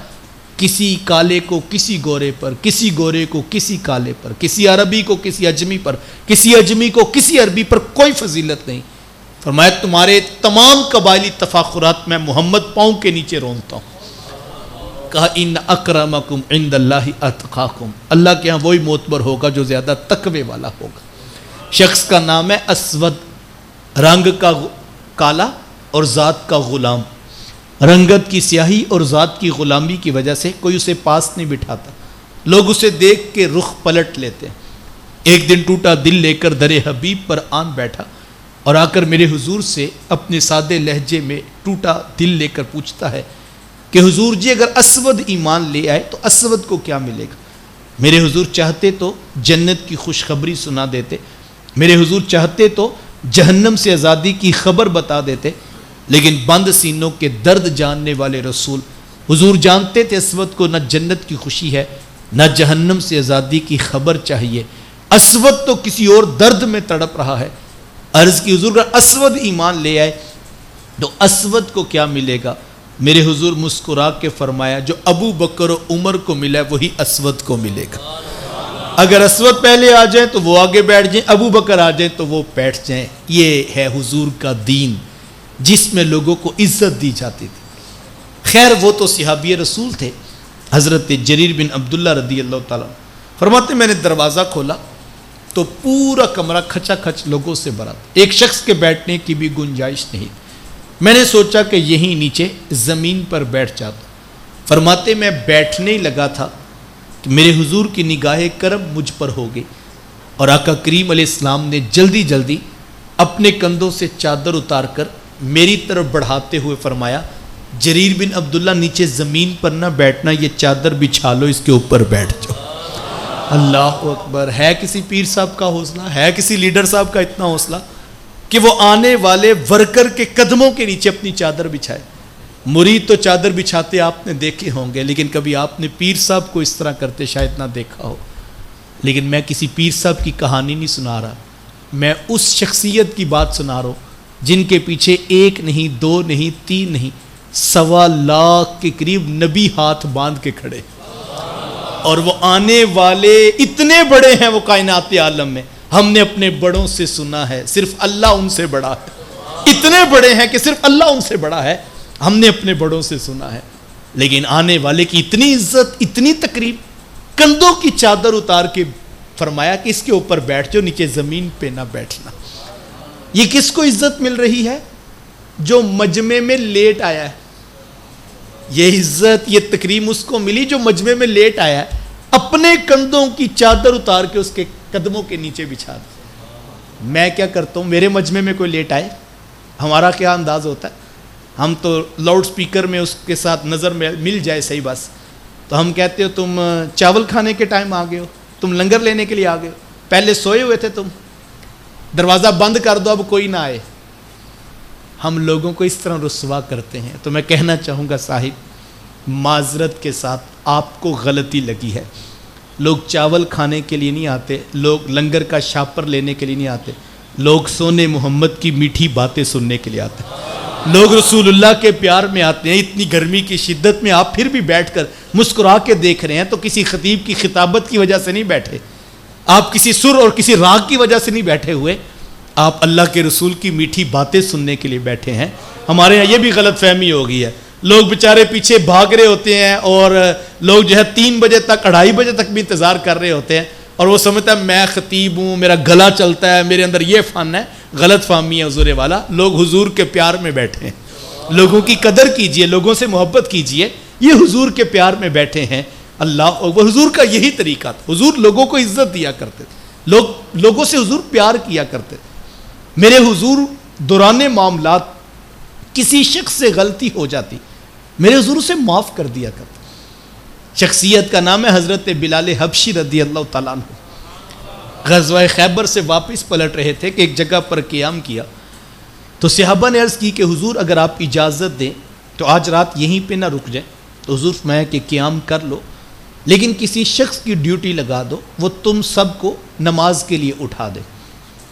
کسی کالے کو کسی گورے پر, کسی گورے کو کسی کالے پر, کسی عربی کو کسی اجمی پر, کسی اجمی کو کسی عربی پر کوئی فضیلت نہیں. فرمایا تمہارے تمام قبائلی تفاخرات میں محمد پاؤں کے نیچے رونتا ہوں. کہا ان اکرمکم عند اللہ اتقاکم, اللہ کے ہاں وہی معتبر ہوگا جو زیادہ تقوی والا ہوگا. شخص کا نام ہے اسود, رنگ کا کالا اور ذات کا غلام. رنگت کی سیاہی اور ذات کی غلامی کی وجہ سے کوئی اسے پاس نہیں بٹھاتا, لوگ اسے دیکھ کے رخ پلٹ لیتے ہیں. ایک دن ٹوٹا دل لے کر در حبیب پر آن بیٹھا, اور آ کر میرے حضور سے اپنے سادے لہجے میں ٹوٹا دل لے کر پوچھتا ہے کہ حضور جی اگر اسود ایمان لے آئے تو اسود کو کیا ملے گا؟ میرے حضور چاہتے تو جنت کی خوشخبری سنا دیتے, میرے حضور چاہتے تو جہنم سے آزادی کی خبر بتا دیتے, لیکن بند سینوں کے درد جاننے والے رسول حضور جانتے تھے اسود کو نہ جنت کی خوشی ہے نہ جہنم سے آزادی کی خبر چاہیے. اسود تو کسی اور درد میں تڑپ رہا ہے. عرض کی حضور اگر اسود ایمان لے آئے تو اسود کو کیا ملے گا؟ میرے حضور مسکرا کے فرمایا جو ابو بکر و عمر کو ملا ہے وہی اسود کو ملے گا. اگر اسود پہلے آ جائیں تو وہ آگے بیٹھ جائیں, ابو بکر آ جائیں تو وہ بیٹھ جائیں. یہ ہے حضور کا دین جس میں لوگوں کو عزت دی جاتی تھی. خیر وہ تو صحابی رسول تھے. حضرت جریر بن عبداللہ رضی اللہ تعالیٰ فرماتے میں نے دروازہ کھولا تو پورا کمرہ کھچا کھچ لوگوں سے بھرا تھا, ایک شخص کے بیٹھنے کی بھی گنجائش نہیں. میں نے سوچا کہ یہیں نیچے زمین پر بیٹھ جاتا. فرماتے میں بیٹھنے ہی لگا تھا کہ میرے حضور کی نگاہ کرم مجھ پر ہو گئی اور آقا کریم علیہ السلام نے جلدی جلدی اپنے کندھوں سے چادر اتار کر میری طرف بڑھاتے ہوئے فرمایا جریر بن عبداللہ نیچے زمین پر نہ بیٹھنا, یہ چادر بچھا لو, اس کے اوپر بیٹھ جاؤ. اللہ اکبر. ہے کسی پیر صاحب کا حوصلہ, ہے کسی لیڈر صاحب کا اتنا حوصلہ کہ وہ آنے والے ورکر کے قدموں کے نیچے اپنی چادر بچھائے. مرید تو چادر بچھاتے آپ نے دیکھے ہوں گے, لیکن کبھی آپ نے پیر صاحب کو اس طرح کرتے شاید نہ دیکھا ہو. لیکن میں کسی پیر صاحب کی کہانی نہیں سنا رہا, میں اس شخصیت کی بات سنا رہا ہوں جن کے پیچھے ایک نہیں, دو نہیں, تین نہیں, 1.25 لاکھ کے قریب نبی ہاتھ باندھ کے کھڑے, اور وہ آنے والے اتنے بڑے ہیں وہ کائنات عالم میں. ہم نے اپنے بڑوں سے سنا ہے صرف اللہ ان سے بڑا ہے. اتنے بڑے ہیں کہ صرف اللہ ان سے بڑا ہے, ہم نے اپنے بڑوں سے سنا ہے. لیکن آنے والے کی اتنی عزت, اتنی تقریب, کندھوں کی چادر اتار کے فرمایا کہ اس کے اوپر بیٹھ جاؤ, نیچے زمین پہ نہ بیٹھنا. یہ کس کو عزت مل رہی ہے؟ جو مجمع میں لیٹ آیا ہے. یہ عزت, یہ تکریم اس کو ملی جو مجمع میں لیٹ آیا ہے, اپنے کندھوں کی چادر اتار کے اس کے قدموں کے نیچے بچھا دے. میں کیا کرتا ہوں, میرے مجمع میں کوئی لیٹ آئے, ہمارا کیا انداز ہوتا ہے, ہم تو لاؤڈ سپیکر میں اس کے ساتھ نظر میں مل جائے صحیح بس, تو ہم کہتے ہو تم چاول کھانے کے ٹائم آ گئے ہو, تم لنگر لینے کے لیے آ گئے ہو, پہلے سوئے ہوئے تھے تم, دروازہ بند کر دو اب کوئی نہ آئے. ہم لوگوں کو اس طرح رسوا کرتے ہیں. تو میں کہنا چاہوں گا صاحب معذرت کے ساتھ آپ کو غلطی لگی ہے. لوگ چاول کھانے کے لیے نہیں آتے, لوگ لنگر کا شاپر لینے کے لیے نہیں آتے, لوگ سونے محمد کی میٹھی باتیں سننے کے لیے آتے ہیں, لوگ رسول اللہ کے پیار میں آتے ہیں. اتنی گرمی کی شدت میں آپ پھر بھی بیٹھ کر مسکرا کے دیکھ رہے ہیں تو کسی خطیب کی خطابت کی وجہ سے نہیں بیٹھے, آپ کسی سر اور کسی راگ کی وجہ سے نہیں بیٹھے ہوئے, آپ اللہ کے رسول کی میٹھی باتیں سننے کے لیے بیٹھے ہیں. ہمارے یہاں یہ بھی غلط فہمی ہو گئی ہے, لوگ بیچارے پیچھے بھاگ رہے ہوتے ہیں اور لوگ جو ہے 3 بجے تک 2:30 بجے تک بھی انتظار کر رہے ہوتے ہیں, اور وہ سمجھتا ہے میں خطیب ہوں, میرا گلا چلتا ہے, میرے اندر یہ فن ہے. غلط فہمی ہے حضور والا. لوگ حضور کے پیار میں بیٹھے ہیں, لوگوں کی قدر کیجئے, لوگوں سے محبت کیجئے, یہ حضور کے پیار میں بیٹھے ہیں. اللہ اکبر. حضور کا یہی طریقہ تھا, حضور لوگوں کو عزت دیا کرتے تھے, لوگوں سے حضور پیار کیا کرتے تھے. میرے حضور دوران معاملات کسی شخص سے غلطی ہو جاتی, میرے حضور اسے معاف کر دیا کرتے. شخصیت کا نام ہے حضرت بلال حبشی رضی اللہ تعالیٰ عنہ. غزوہ خیبر سے واپس پلٹ رہے تھے کہ ایک جگہ پر قیام کیا, تو صحابہ نے عرض کی کہ حضور اگر آپ اجازت دیں تو آج رات یہیں پہ نہ رک جائیں. تو حضور فرمایا کہ قیام کر لو, لیکن کسی شخص کی ڈیوٹی لگا دو, وہ تم سب کو نماز کے لیے اٹھا دے.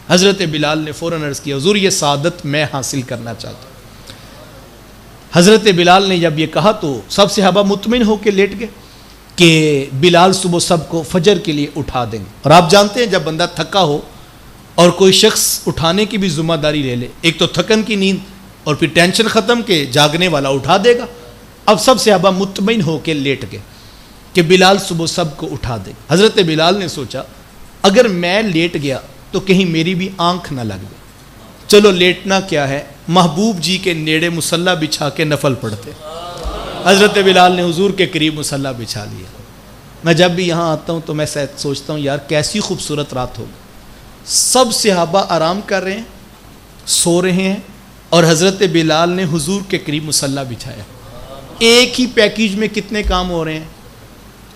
حضرت بلال نے فوراً عرض کیا حضور یہ سعادت میں حاصل کرنا چاہتا ہوں. حضرت بلال نے جب یہ کہا تو سب صحابہ مطمئن ہو کے لیٹ گئے کہ بلال صبح سب کو فجر کے لیے اٹھا دیں گے. اور آپ جانتے ہیں جب بندہ تھکا ہو اور کوئی شخص اٹھانے کی بھی ذمہ داری لے لے, ایک تو تھکن کی نیند اور پھر ٹینشن ختم کہ جاگنے والا اٹھا دے گا. اب سب صحابہ مطمئن ہو کے لیٹ گئے کہ بلال صبح سب کو اٹھا دے. حضرت بلال نے سوچا اگر میں لیٹ گیا تو کہیں میری بھی آنکھ نہ لگ جائے, چلو لیٹنا کیا ہے, محبوب جی کے نیڑے مصلی بچھا کے نفل پڑھتے. حضرت بلال نے حضور کے قریب مصلی بچھا لیا. میں جب بھی یہاں آتا ہوں تو میں سوچتا ہوں یار کیسی خوبصورت رات ہوگی. سب صحابہ آرام کر رہے ہیں, سو رہے ہیں, اور حضرت بلال نے حضور کے قریب مصلی بچھایا. ایک ہی پیکیج میں کتنے کام ہو رہے ہیں,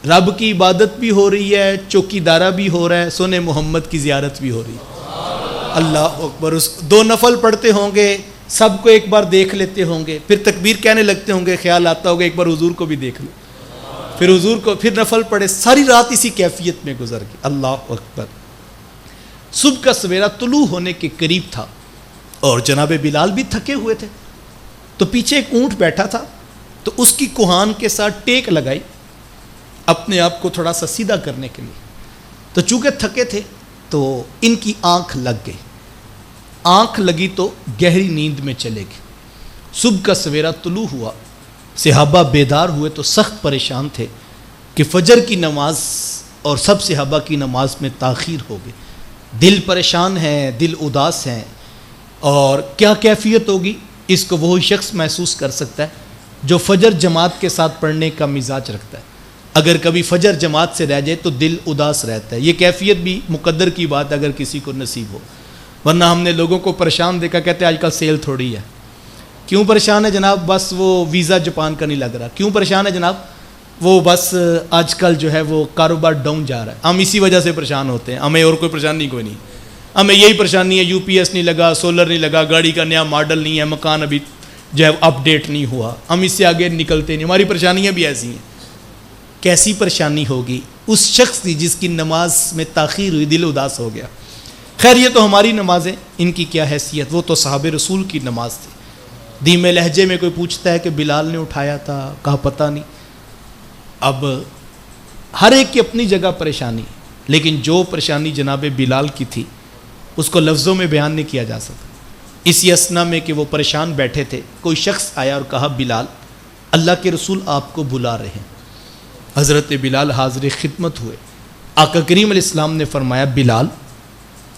رب کی عبادت بھی ہو رہی ہے, چوکی دارہ بھی ہو رہا ہے, سونے محمد کی زیارت بھی ہو رہی ہے. اللہ اکبر. 2 نفل پڑھتے ہوں گے, سب کو ایک بار دیکھ لیتے ہوں گے, پھر تکبیر کہنے لگتے ہوں گے, خیال آتا ہوگا ایک بار حضور کو بھی دیکھ لو, پھر حضور کو, پھر نفل پڑھے. ساری رات اسی کیفیت میں گزر گئی. اللہ اکبر. صبح کا سویرا طلوع ہونے کے قریب تھا اور جناب بلال بھی تھکے ہوئے تھے. تو پیچھے ایک اونٹ بیٹھا تھا, تو اس کی کوہان کے ساتھ ٹیک لگائی اپنے آپ کو تھوڑا سا سیدھا کرنے کے لیے. تو چونکہ تھکے تھے تو ان کی آنکھ لگ گئی. آنکھ لگی تو گہری نیند میں چلے گئے. صبح کا سویرا طلوع ہوا, صحابہ بیدار ہوئے تو سخت پریشان تھے کہ فجر کی نماز اور سب صحابہ کی نماز میں تاخیر ہو گئی. دل پریشان ہے, دل اداس ہیں, اور کیا کیفیت ہوگی اس کو وہی شخص محسوس کر سکتا ہے جو فجر جماعت کے ساتھ پڑھنے کا مزاج رکھتا ہے. اگر کبھی فجر جماعت سے رہ جائے تو دل اداس رہتا ہے. یہ کیفیت بھی مقدر کی بات اگر کسی کو نصیب ہو, ورنہ ہم نے لوگوں کو پریشان دیکھا, کہتے ہیں آج کل سیل تھوڑی ہے. کیوں پریشان ہے جناب؟ بس وہ ویزا جاپان کا نہیں لگ رہا. کیوں پریشان ہے جناب؟ وہ بس آج کل جو ہے وہ کاروبار ڈاؤن جا رہا ہے. ہم اسی وجہ سے پریشان ہوتے ہیں, ہمیں اور کوئی پریشانی کوئی نہیں. ہمیں یہی پریشانی ہے, یو پی ایس نہیں لگا, سولر نہیں لگا, گاڑی کا نیا ماڈل نہیں ہے, مکان ابھی جو ہے اپ ڈیٹ نہیں ہوا, ہم اس سے آگے نکلتے نہیں. ہماری پریشانیاں بھی ایسی ہیں. کیسی پریشانی ہوگی اس شخص کی جس کی نماز میں تاخیر ہوئی, دل اداس ہو گیا. خیر یہ تو ہماری نمازیں, ان کی کیا حیثیت؟ وہ تو صحابہ رسول کی نماز تھی. دھیمے لہجے میں کوئی پوچھتا ہے کہ بلال نے اٹھایا تھا, کہا پتہ نہیں. اب ہر ایک کی اپنی جگہ پریشانی, لیکن جو پریشانی جناب بلال کی تھی اس کو لفظوں میں بیان نہیں کیا جا سکتا. اسی اسنا میں کہ وہ پریشان بیٹھے تھے, کوئی شخص آیا اور کہا بلال اللہ کے رسول آپ کو بلا رہے ہیں. حضرت بلال حاضر خدمت ہوئے. آقا کریم علیہ السلام نے فرمایا بلال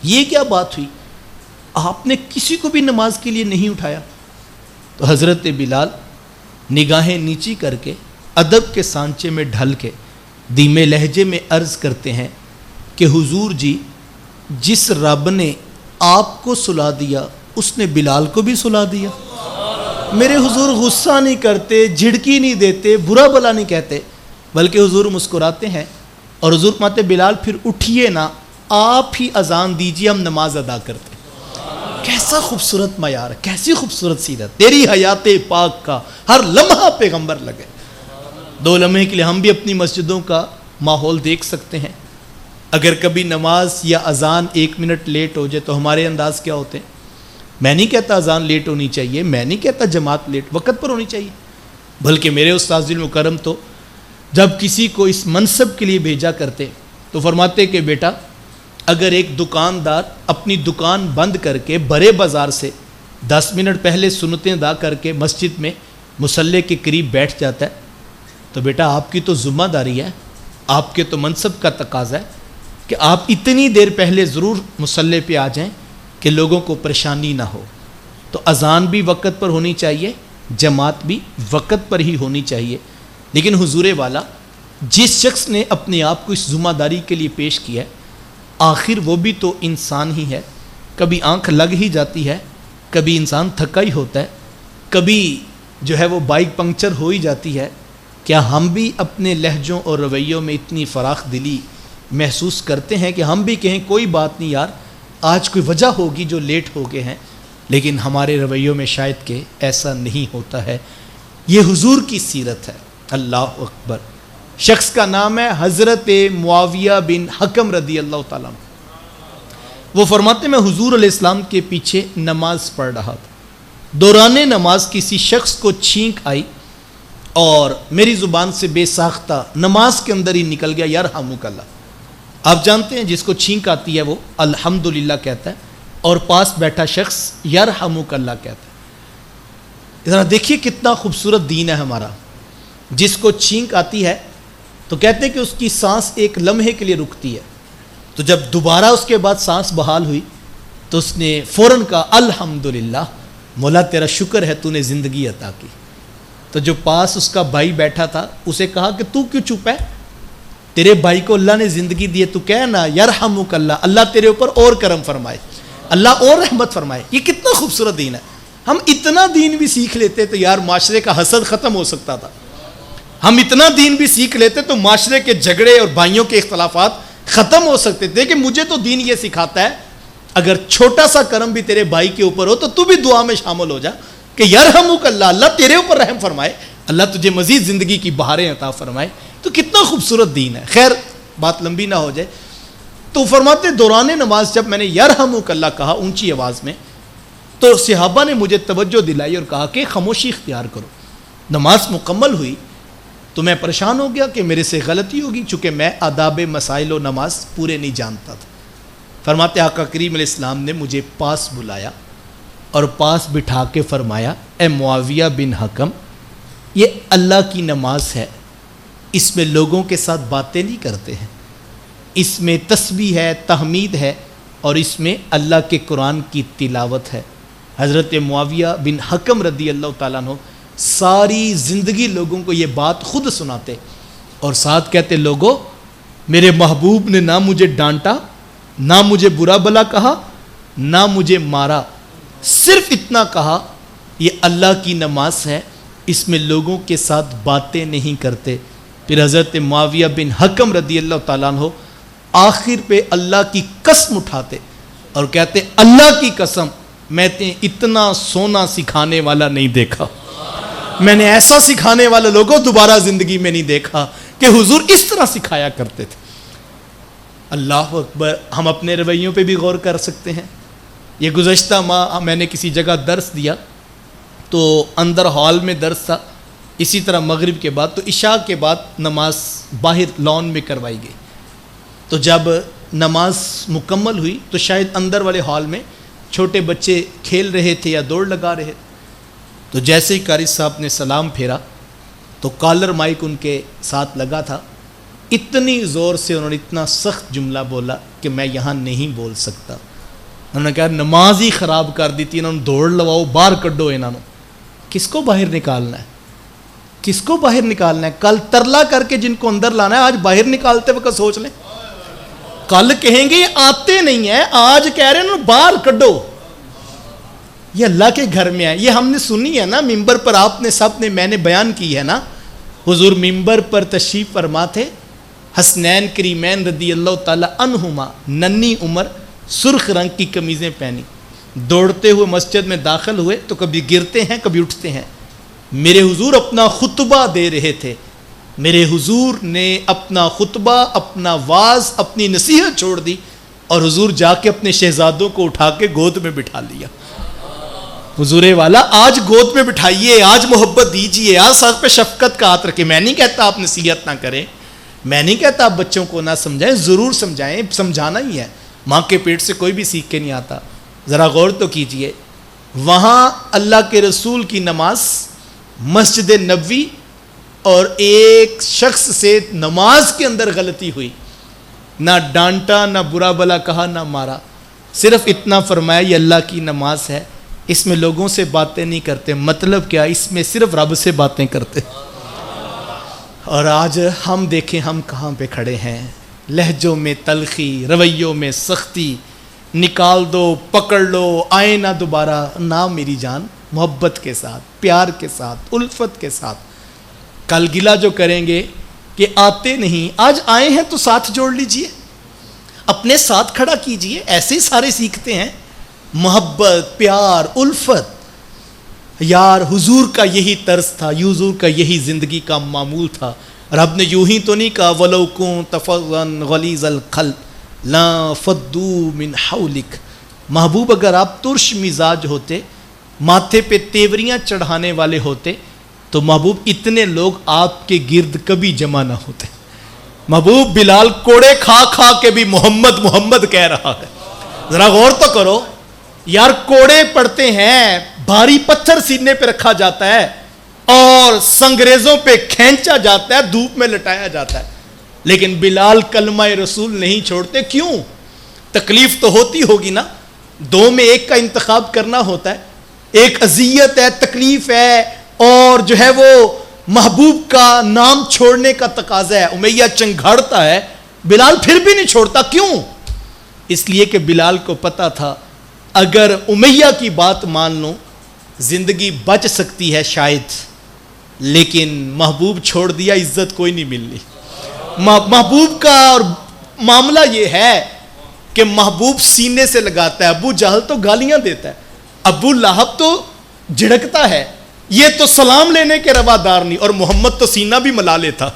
یہ کیا بات ہوئی, آپ نے کسی کو بھی نماز کے لیے نہیں اٹھایا؟ تو حضرت بلال نگاہیں نیچی کر کے ادب کے سانچے میں ڈھل کے دھیمے لہجے میں عرض کرتے ہیں کہ حضور جی, جس رب نے آپ کو سلا دیا اس نے بلال کو بھی سلا دیا. میرے حضور غصہ نہیں کرتے, جھڑکی نہیں دیتے, برا بلا نہیں کہتے, بلکہ حضور مسکراتے ہیں اور حضور فرماتے بلال پھر اٹھیے نا, آپ ہی اذان دیجیے, ہم نماز ادا کرتے. کیسا خوبصورت معیار, کیسی خوبصورت سیرت. تیری حیات پاک کا ہر لمحہ پیغمبر لگے. 2 لمحے کے لیے ہم بھی اپنی مسجدوں کا ماحول دیکھ سکتے ہیں. اگر کبھی نماز یا اذان 1 منٹ لیٹ ہو جائے تو ہمارے انداز کیا ہوتے ہیں. میں نہیں کہتا اذان لیٹ ہونی چاہیے, میں نہیں کہتا جماعت لیٹ, وقت پر ہونی چاہیے. بلکہ میرے استاد المکرم تو جب کسی کو اس منصب کے لیے بھیجا کرتے تو فرماتے کہ بیٹا اگر ایک دکاندار اپنی دکان بند کر کے بڑے بازار سے 10 منٹ پہلے سنتیں ادا کر کے مسجد میں مصلی کے قریب بیٹھ جاتا ہے تو بیٹا آپ کی تو ذمہ داری ہے, آپ کے تو منصب کا تقاضا ہے کہ آپ اتنی دیر پہلے ضرور مصلی پہ آ جائیں کہ لوگوں کو پریشانی نہ ہو. تو اذان بھی وقت پر ہونی چاہیے, جماعت بھی وقت پر ہی ہونی چاہیے. لیکن حضور والا جس شخص نے اپنے آپ کو اس ذمہ داری کے لیے پیش کیا ہے, آخر وہ بھی تو انسان ہی ہے. کبھی آنکھ لگ ہی جاتی ہے, کبھی انسان تھکا ہی ہوتا ہے, کبھی جو ہے وہ بائک پنکچر ہو ہی جاتی ہے. کیا ہم بھی اپنے لہجوں اور رویوں میں اتنی فراخ دلی محسوس کرتے ہیں کہ ہم بھی کہیں کوئی بات نہیں یار, آج کوئی وجہ ہوگی جو لیٹ ہو گئے ہیں؟ لیکن ہمارے رویوں میں شاید کہ ایسا نہیں ہوتا ہے. یہ حضور کی سیرت ہے. اللہ اکبر. شخص کا نام ہے حضرت معاویہ بن حکم رضی اللہ تعالیٰ. وہ فرماتے میں حضور علیہ السلام کے پیچھے نماز پڑھ رہا تھا. دوران نماز کسی شخص کو چھینک آئی اور میری زبان سے بے ساختہ نماز کے اندر ہی نکل گیا یرحمک اللہ. آپ جانتے ہیں جس کو چھینک آتی ہے وہ الحمدللہ کہتا ہے, اور پاس بیٹھا شخص یرحمک اللہ کہتا ہے. ذرا دیکھیے کتنا خوبصورت دین ہے ہمارا. جس کو چھینک آتی ہے تو کہتے ہیں کہ اس کی سانس ایک لمحے کے لیے رکتی ہے, تو جب دوبارہ اس کے بعد سانس بحال ہوئی تو اس نے فوراً کہا الحمدللہ, مولا تیرا شکر ہے تو نے زندگی عطا کی. تو جو پاس اس کا بھائی بیٹھا تھا اسے کہا کہ تو کیوں چپ ہے, تیرے بھائی کو اللہ نے زندگی دی ہے, تو کہنا یرحمک اللہ, اللہ تیرے اوپر اور کرم فرمائے, اللہ اور رحمت فرمائے. یہ کتنا خوبصورت دین ہے. ہم اتنا دین بھی سیکھ لیتے تو یار معاشرے کا حسد ختم ہو سکتا تھا. ہم اتنا دین بھی سیکھ لیتے تو معاشرے کے جھگڑے اور بھائیوں کے اختلافات ختم ہو سکتے تھے. کہ مجھے تو دین یہ سکھاتا ہے اگر چھوٹا سا کرم بھی تیرے بھائی کے اوپر ہو تو بھی دعا میں شامل ہو جا کہ یرحمک اللہ, اللہ تیرے اوپر رحم فرمائے, اللہ تجھے مزید زندگی کی بہاریں عطا فرمائے. تو کتنا خوبصورت دین ہے. خیر بات لمبی نہ ہو جائے تو فرماتے دوران نماز جب میں نے یرحمک اللہ کہا اونچی آواز میں تو صحابہ نے مجھے توجہ دلائی اور کہا کہ خاموشی اختیار کرو. نماز مکمل ہوئی تو میں پریشان ہو گیا کہ میرے سے غلطی ہوگی، چونکہ میں آداب مسائل و نماز پورے نہیں جانتا تھا۔ فرماتے آقا کریم علیہ السلام نے مجھے پاس بلایا اور پاس بٹھا کے فرمایا، اے معاویہ بن حکم، یہ اللہ کی نماز ہے، اس میں لوگوں کے ساتھ باتیں نہیں کرتے ہیں، اس میں تسبیح ہے، تحمید ہے، اور اس میں اللہ کے قرآن کی تلاوت ہے۔ حضرت معاویہ بن حکم رضی اللہ تعالیٰ عنہ ساری زندگی لوگوں کو یہ بات خود سناتے اور ساتھ کہتے، لوگوں میرے محبوب نے نہ مجھے ڈانٹا، نہ مجھے برا بلا کہا، نہ مجھے مارا، صرف اتنا کہا یہ اللہ کی نماز ہے، اس میں لوگوں کے ساتھ باتیں نہیں کرتے۔ پھر حضرت معاویہ بن حکم رضی اللہ تعالیٰ عنہ آخر پہ اللہ کی قسم اٹھاتے اور کہتے، اللہ کی قسم میں نے اتنا سونا سکھانے والا نہیں دیکھا، میں نے ایسا سکھانے والا لوگوں دوبارہ زندگی میں نہیں دیکھا کہ حضور اس طرح سکھایا کرتے تھے۔ اللہ اکبر۔ ہم اپنے رویوں پہ بھی غور کر سکتے ہیں۔ یہ گزشتہ ماہ میں نے کسی جگہ درس دیا تو اندر ہال میں درس تھا، اسی طرح مغرب کے بعد، تو عشاء کے بعد نماز باہر لان میں کروائی گئی۔ تو جب نماز مکمل ہوئی تو شاید اندر والے ہال میں چھوٹے بچے کھیل رہے تھے یا دوڑ لگا رہے تھے، تو جیسے ہی قاری صاحب نے سلام پھیرا تو کالر مائک ان کے ساتھ لگا تھا، اتنی زور سے انہوں نے اتنا سخت جملہ بولا کہ میں یہاں نہیں بول سکتا۔ انہوں نے کہا نماز ہی خراب کر دی تھی، انہوں نے دوڑ لواؤ، باہر کڈو انہوں نے۔ کس کو باہر نکالنا ہے؟ کس کو باہر نکالنا ہے؟ کل ترلا کر کے جن کو اندر لانا ہے آج باہر نکالتے وقت سوچ لیں۔ کل کہیں گے یہ آتے نہیں ہیں، آج کہہ رہے ہیں باہر کڈو۔ یہ اللہ کے گھر میں ہے، یہ ہم نے سنی ہے نا ممبر پر، آپ نے سب نے، میں نے بیان کی ہے نا۔ حضور ممبر پر تشریف فرما تھے، حسنین کریمین رضی اللہ تعالی عنہما ننھی عمر سرخ رنگ کی قمیضیں پہنی، دوڑتے ہوئے مسجد میں داخل ہوئے تو کبھی گرتے ہیں کبھی اٹھتے ہیں۔ میرے حضور اپنا خطبہ دے رہے تھے، میرے حضور نے اپنا خطبہ، اپنا واعظ، اپنی نصیحت چھوڑ دی اور حضور جا کے اپنے شہزادوں کو اٹھا کے گود میں بٹھا لیا۔ حضور والا آج گود میں بٹھائیے، آج محبت دیجیے، آج سر پہ شفقت کا ہاتھ رکھے۔ میں نہیں کہتا آپ نصیحت نہ کریں، میں نہیں کہتا آپ بچوں کو نہ سمجھائیں، ضرور سمجھائیں، سمجھانا ہی ہے، ماں کے پیٹ سے کوئی بھی سیکھ کے نہیں آتا۔ ذرا غور تو کیجئے، وہاں اللہ کے رسول کی نماز مسجد نبوی اور ایک شخص سے نماز کے اندر غلطی ہوئی، نہ ڈانٹا، نہ برا بلا کہا، نہ مارا، صرف اتنا فرمایا یہ اللہ کی نماز ہے، اس میں لوگوں سے باتیں نہیں کرتے۔ مطلب کیا؟ اس میں صرف رب سے باتیں کرتے۔ اور آج ہم دیکھیں ہم کہاں پہ کھڑے ہیں، لہجوں میں تلخی، رویوں میں سختی، نکال دو، پکڑ لو، آئے نہ دوبارہ، نہ میری جان، محبت کے ساتھ، پیار کے ساتھ، الفت کے ساتھ۔ کل گلہ جو کریں گے کہ آتے نہیں، آج آئے ہیں تو ساتھ جوڑ لیجئے، اپنے ساتھ کھڑا کیجئے، ایسے ہی سارے سیکھتے ہیں، محبت، پیار، الفت۔ یار حضور کا یہی طرز تھا، حضور کا یہی زندگی کا معمول تھا۔ رب نے یوں ہی تو نہیں کہا وَلَوْ كُنْتَ فَظًّا غَلِيظَ الْقَلْبِ لَانفَضُّوا مِنْ حَوْلِكَ۔ محبوب اگر آپ ترش مزاج ہوتے، ماتھے پہ تیوریاں چڑھانے والے ہوتے تو محبوب اتنے لوگ آپ کے گرد کبھی جمع نہ ہوتے۔ محبوب بلال کوڑے کھا کھا کے بھی محمد محمد کہہ رہا ہے۔ ذرا غور تو کرو یار، کوڑے پڑتے ہیں، بھاری پتھر سینے پہ رکھا جاتا ہے اور سنگریزوں پہ کھینچا جاتا ہے، دھوپ میں لٹایا جاتا ہے، لیکن بلال کلمہ رسول نہیں چھوڑتے۔ کیوں؟ تکلیف تو ہوتی ہوگی نا، دو میں ایک کا انتخاب کرنا ہوتا ہے، ایک اذیت ہے، تکلیف ہے، اور جو ہے وہ محبوب کا نام چھوڑنے کا تقاضا ہے۔ امیہ چنگھاڑتا ہے، بلال پھر بھی نہیں چھوڑتا۔ کیوں؟ اس لیے کہ بلال کو پتا تھا اگر امیہ کی بات مان لوں زندگی بچ سکتی ہے شاید، لیکن محبوب چھوڑ دیا عزت کوئی نہیں ملنی۔ محبوب کا اور معاملہ یہ ہے کہ محبوب سینے سے لگاتا ہے، ابو جہل تو گالیاں دیتا ہے، ابو لہب تو جھڑکتا ہے، یہ تو سلام لینے کے روادار نہیں، اور محمد تو سینہ بھی ملا لیتا۔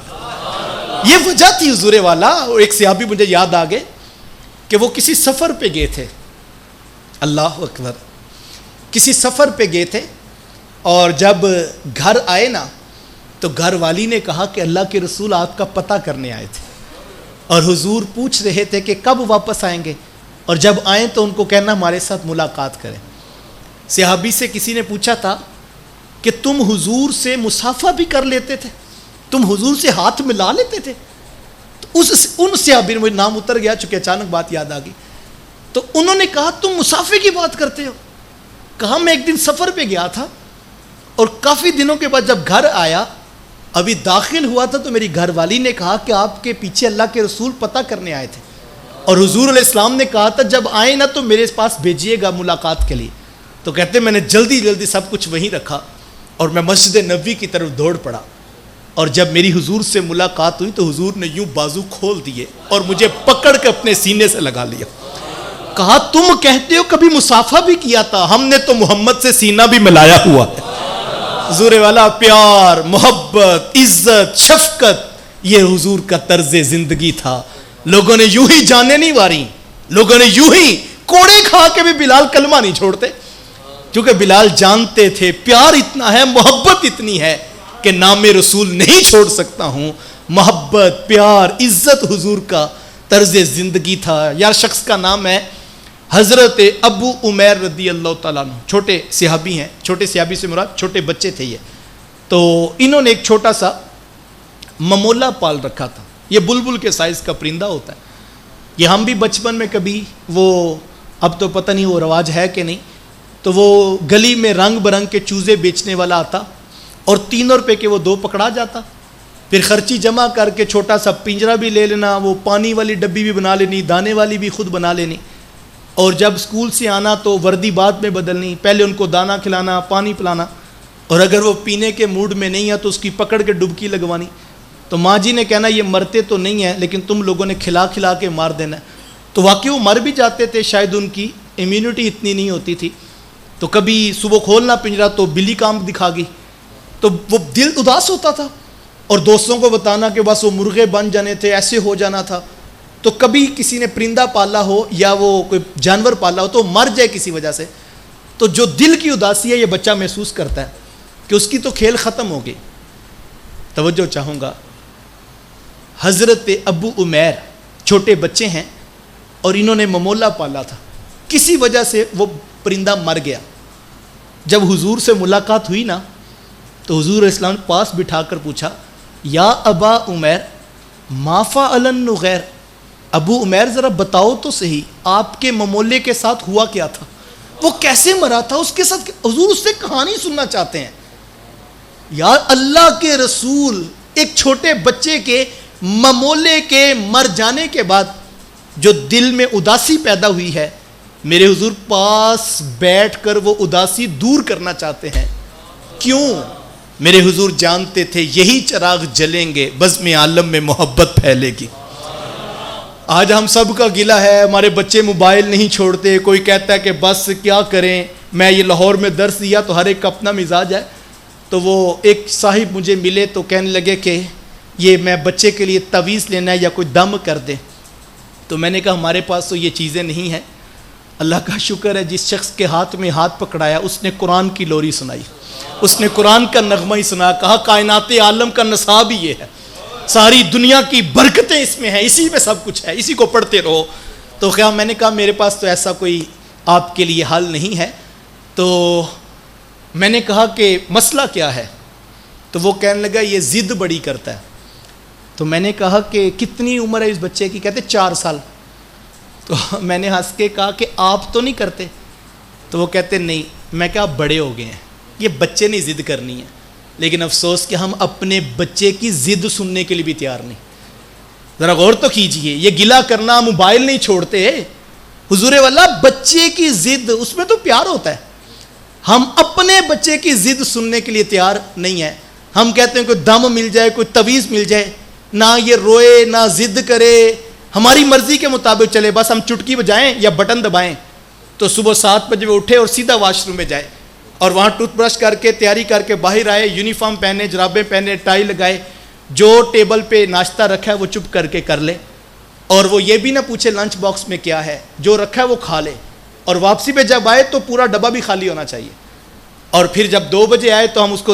یہ وجہ تھی حضور والا۔ ایک صحابی مجھے یاد آ گئے کہ وہ کسی سفر پہ گئے تھے، اللہ اکبر، کسی سفر پہ گئے تھے، اور جب گھر آئے نا تو گھر والی نے کہا کہ اللہ کے رسول آپ کا پتہ کرنے آئے تھے اور حضور پوچھ رہے تھے کہ کب واپس آئیں گے، اور جب آئیں تو ان کو کہنا ہمارے ساتھ ملاقات کریں۔ صحابی سے کسی نے پوچھا تھا کہ تم حضور سے مصافحہ بھی کر لیتے تھے، تم حضور سے ہاتھ ملا لیتے تھے؟ تو ان صحابی نے، مجھے نام اتر گیا چونکہ اچانک بات یاد آ گئی، تو انہوں نے کہا تم مصافحے کی بات کرتے ہو؟ کہا میں ایک دن سفر پہ گیا تھا اور کافی دنوں کے بعد جب گھر آیا، ابھی داخل ہوا تھا، تو میری گھر والی نے کہا کہ آپ کے پیچھے اللہ کے رسول پتہ کرنے آئے تھے، اور حضور علیہ السلام نے کہا تھا جب آئیں نا تو میرے پاس بھیجیے گا ملاقات کے لیے۔ تو کہتے میں نے جلدی سب کچھ وہیں رکھا اور میں مسجد نبوی کی طرف دوڑ پڑا، اور جب میری حضور سے ملاقات ہوئی تو حضور نے یوں بازو کھول دیے اور مجھے پکڑ کے اپنے سینے سے لگا لیا۔ کہا تم کہتے ہو کبھی مصافحہ بھی کیا تھا، ہم نے تو محمد سے سینہ بھی ملایا ہوا ہے۔ حضور والا پیار، محبت، عزت، شفقت، یہ حضور کا طرز زندگی تھا۔ لوگوں نے یوں ہی جانے نہیں واری، لوگوں نے یوں ہی کوڑے کھا کے بھی بلال کلمہ نہیں چھوڑتے، کیونکہ بلال جانتے تھے پیار اتنا ہے، محبت اتنی ہے کہ نام رسول نہیں چھوڑ سکتا ہوں۔ محبت، پیار، عزت حضور کا طرز زندگی تھا۔ یار شخص کا نام ہے حضرت ابو عمیر رضی اللہ تعالیٰ عنہ، چھوٹے صحابی ہیں، چھوٹے صحابی سے مراد چھوٹے بچے تھے یہ۔ تو انہوں نے ایک چھوٹا سا ممولا پال رکھا تھا، یہ بلبل کے سائز کا پرندہ ہوتا ہے۔ یہ ہم بھی بچپن میں کبھی وہ، اب تو پتہ نہیں وہ رواج ہے کہ نہیں، تو وہ گلی میں رنگ برنگ کے چوزے بیچنے والا آتا اور 3 روپے کے وہ 2 پکڑا جاتا، پھر خرچی جمع کر کے چھوٹا سا پنجرا بھی لے لینا، وہ پانی والی ڈبی بھی بنا لینی، دانے والی بھی خود بنا لینی، اور جب اسکول سے آنا تو وردی بعد میں بدلنی، پہلے ان کو دانہ کھلانا، پانی پلانا، اور اگر وہ پینے کے موڈ میں نہیں ہے تو اس کی پکڑ کے ڈبکی لگوانی۔ تو ماں جی نے کہنا یہ مرتے تو نہیں ہیں لیکن تم لوگوں نے کھلا کھلا کے مار دینا ہے۔ تو واقعی وہ مر بھی جاتے تھے، شاید ان کی امیونٹی اتنی نہیں ہوتی تھی۔ تو کبھی صبح کھولنا پنجرا تو بلی کام دکھا گئی، تو وہ دل اداس ہوتا تھا، اور دوستوں کو بتانا کہ بس وہ مرغے بن جانے تھے، ایسے ہو جانا تھا۔ تو کبھی کسی نے پرندہ پالا ہو یا وہ کوئی جانور پالا ہو تو مر جائے کسی وجہ سے، تو جو دل کی اداسی ہے یہ بچہ محسوس کرتا ہے کہ اس کی تو کھیل ختم ہو گئی۔ توجہ چاہوں گا، حضرت ابو عمیر چھوٹے بچے ہیں اور انہوں نے ممولا پالا تھا، کسی وجہ سے وہ پرندہ مر گیا۔ جب حضور سے ملاقات ہوئی نا تو حضور علیہ السلام نے پاس بٹھا کر پوچھا، یا ابا عمیر ما فعل النغیر، ابو عمیر ذرا بتاؤ تو صحیح آپ کے ممولے کے ساتھ ہوا کیا تھا، وہ کیسے مرا تھا، اس کے ساتھ حضور اس سے کہانی سننا چاہتے ہیں۔ یار اللہ کے رسول ایک چھوٹے بچے کے ممولے کے مر جانے کے بعد جو دل میں اداسی پیدا ہوئی ہے، میرے حضور پاس بیٹھ کر وہ اداسی دور کرنا چاہتے ہیں۔ کیوں؟ میرے حضور جانتے تھے یہی چراغ جلیں گے، بزم عالم میں محبت پھیلے گی۔ آج ہم سب کا گلہ ہے، ہمارے بچے موبائل نہیں چھوڑتے، کوئی کہتا ہے کہ بس کیا کریں، میں یہ لاہور میں درس دیا تو ہر ایک کا اپنا مزاج ہے۔ تو وہ ایک صاحب مجھے ملے تو کہنے لگے کہ یہ میں بچے کے لیے تعویذ لینا ہے یا کوئی دم کر دے، تو میں نے کہا ہمارے پاس تو یہ چیزیں نہیں ہیں۔ اللہ کا شکر ہے جس شخص کے ہاتھ میں ہاتھ پکڑایا اس نے قرآن کی لوری سنائی، اس نے قرآن کا نغمہ ہی سنا، کہا کائنات عالم کا نصاب ہی یہ ہے، ساری دنیا کی برکتیں اس میں ہیں، اسی میں سب کچھ ہے، اسی کو پڑھتے رہو۔ تو خیال میں نے کہا میرے پاس تو ایسا کوئی آپ کے لیے حل نہیں ہے۔ تو میں نے کہا کہ مسئلہ کیا ہے؟ تو وہ کہنے لگا یہ ضد بڑی کرتا ہے۔ تو میں نے کہا کہ کتنی عمر ہے اس بچے کی؟ کہتے 4 سال۔ تو میں نے ہنس کے کہا کہ آپ تو نہیں کرتے؟ تو وہ کہتے نہیں۔ میں کہا آپ بڑے ہو گئے ہیں، یہ بچے نے ضد کرنی ہے، لیکن افسوس کہ ہم اپنے بچے کی ضد سننے کے لیے بھی تیار نہیں۔ ذرا غور تو کیجئے، یہ گلہ کرنا، موبائل نہیں چھوڑتے، حضور والا بچے کی ضد اس میں تو پیار ہوتا ہے، ہم اپنے بچے کی ضد سننے کے لیے تیار نہیں ہیں۔ ہم کہتے ہیں کوئی دم مل جائے، کوئی تعویذ مل جائے، نہ یہ روئے نہ ضد کرے، ہماری مرضی کے مطابق چلے، بس ہم چٹکی بجائیں یا بٹن دبائیں تو صبح 7 بجے وہ اٹھے اور سیدھا واش روم میں جائے اور وہاں ٹوتھ برش کر کے تیاری کر کے باہر آئے، یونیفارم پہنے، جرابیں پہنے، ٹائی لگائے، جو ٹیبل پہ ناشتہ رکھا ہے وہ چپ کر کے کر لے، اور وہ یہ بھی نہ پوچھے لنچ باکس میں کیا ہے، جو رکھا ہے وہ کھا لے، اور واپسی پہ جب آئے تو پورا ڈبہ بھی خالی ہونا چاہیے، اور پھر جب 2 بجے آئے تو ہم اس کو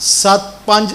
7-5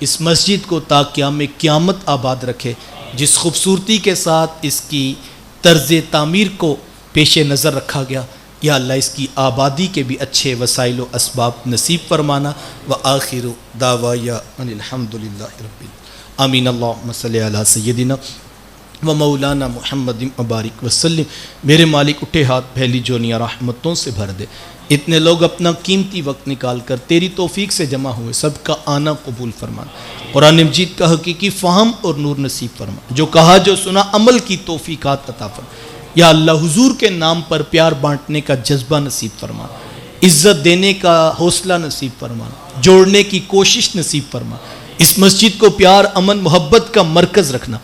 اس مسجد کو تا قیام قیامت آباد رکھے، جس خوبصورتی کے ساتھ اس کی طرز تعمیر کو پیش نظر رکھا گیا، یا اللہ اس کی آبادی کے بھی اچھے وسائل و اسباب نصیب فرمانا۔ وآخر دعوایا ان الحمدللہ رب العالمین، آمین۔ اللہم صلی علی سیدنا و مولانا محمد مبارک وسلم۔ میرے مالک اٹھے ہاتھ پھیلی جونیاں رحمتوں سے بھر دے۔ اتنے لوگ اپنا قیمتی وقت نکال کر تیری توفیق سے جمع ہوئے، سب کا آنا قبول فرمانا۔ قرآن مجید کا حقیقی فہم اور نور نصیب فرما، جو کہا جو سنا عمل کی توفیقات عطا فرما۔ یا اللہ حضور کے نام پر پیار بانٹنے کا جذبہ نصیب فرما، عزت دینے کا حوصلہ نصیب فرما، جوڑنے کی کوشش نصیب فرما۔ اس مسجد کو پیار، امن، محبت کا مرکز رکھنا،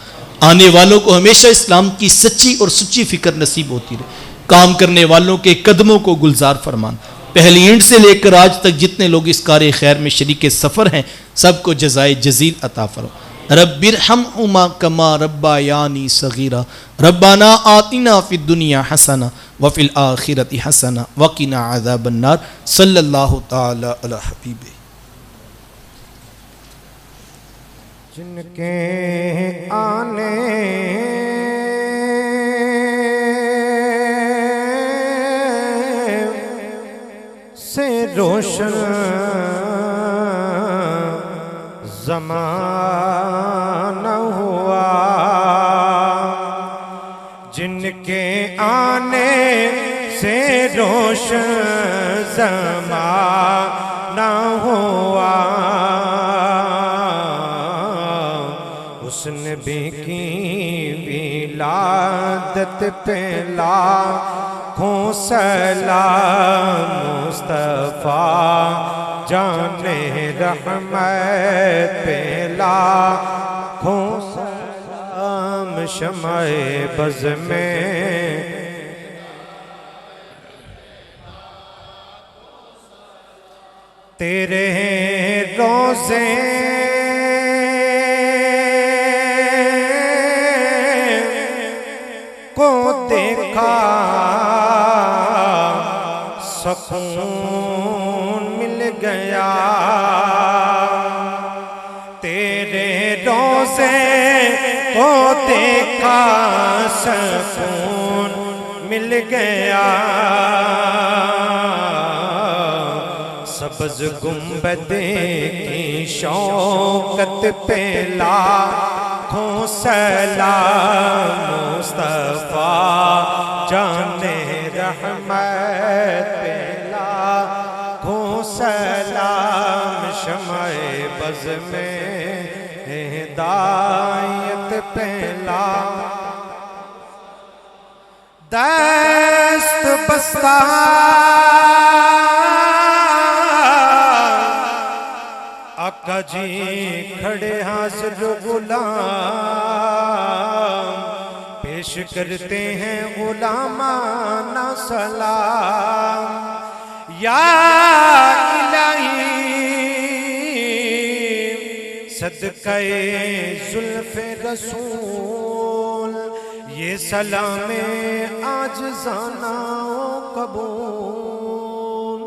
آنے والوں کو ہمیشہ اسلام کی سچی اور سچی فکر نصیب ہوتی رہے، کام کرنے والوں کے قدموں کو گلزار فرمان۔ پہلی اینٹ سے لے کر آج تک جتنے لوگ اس کار خیر میں شریک سفر ہیں، سب کو جزائے جزیل عطا فرما۔ رب ارحمہما کما ربیانی صغیرا، ربنا آتنا فی الدنیا حسنہ وفی الآخرۃ حسنہ وقنا عذاب النار۔ صلی اللہ تعالی علی حبیبہ۔ جن کے آنے سے روشن زمانہ ہوا، جن کے آنے سے روشن زمانہ ہوا، اس نبی کی ولادت پہ لاکھوں سلام، مصطفیٰ جان رحمت پہ لاکھوں سلام، شمع بز میں تیرے روزے کو دیکھا، سکون مل گیا، تیرے روزے کو دیکھا، سکون مل گیا، سبز گنبد کی شوکت پہ لاکھوں سلام، مصطفیٰ جان رحمت پہ لاکھوں سلام، شمع بز میں ہدایت پہ دست بستہ آقا جی کھڑے حاضر غلام، پیش کرتے ہیں غلامانہ سلام، یا الہی صدقہ زلف رسول، یہ سلام عاجزانہ قبول۔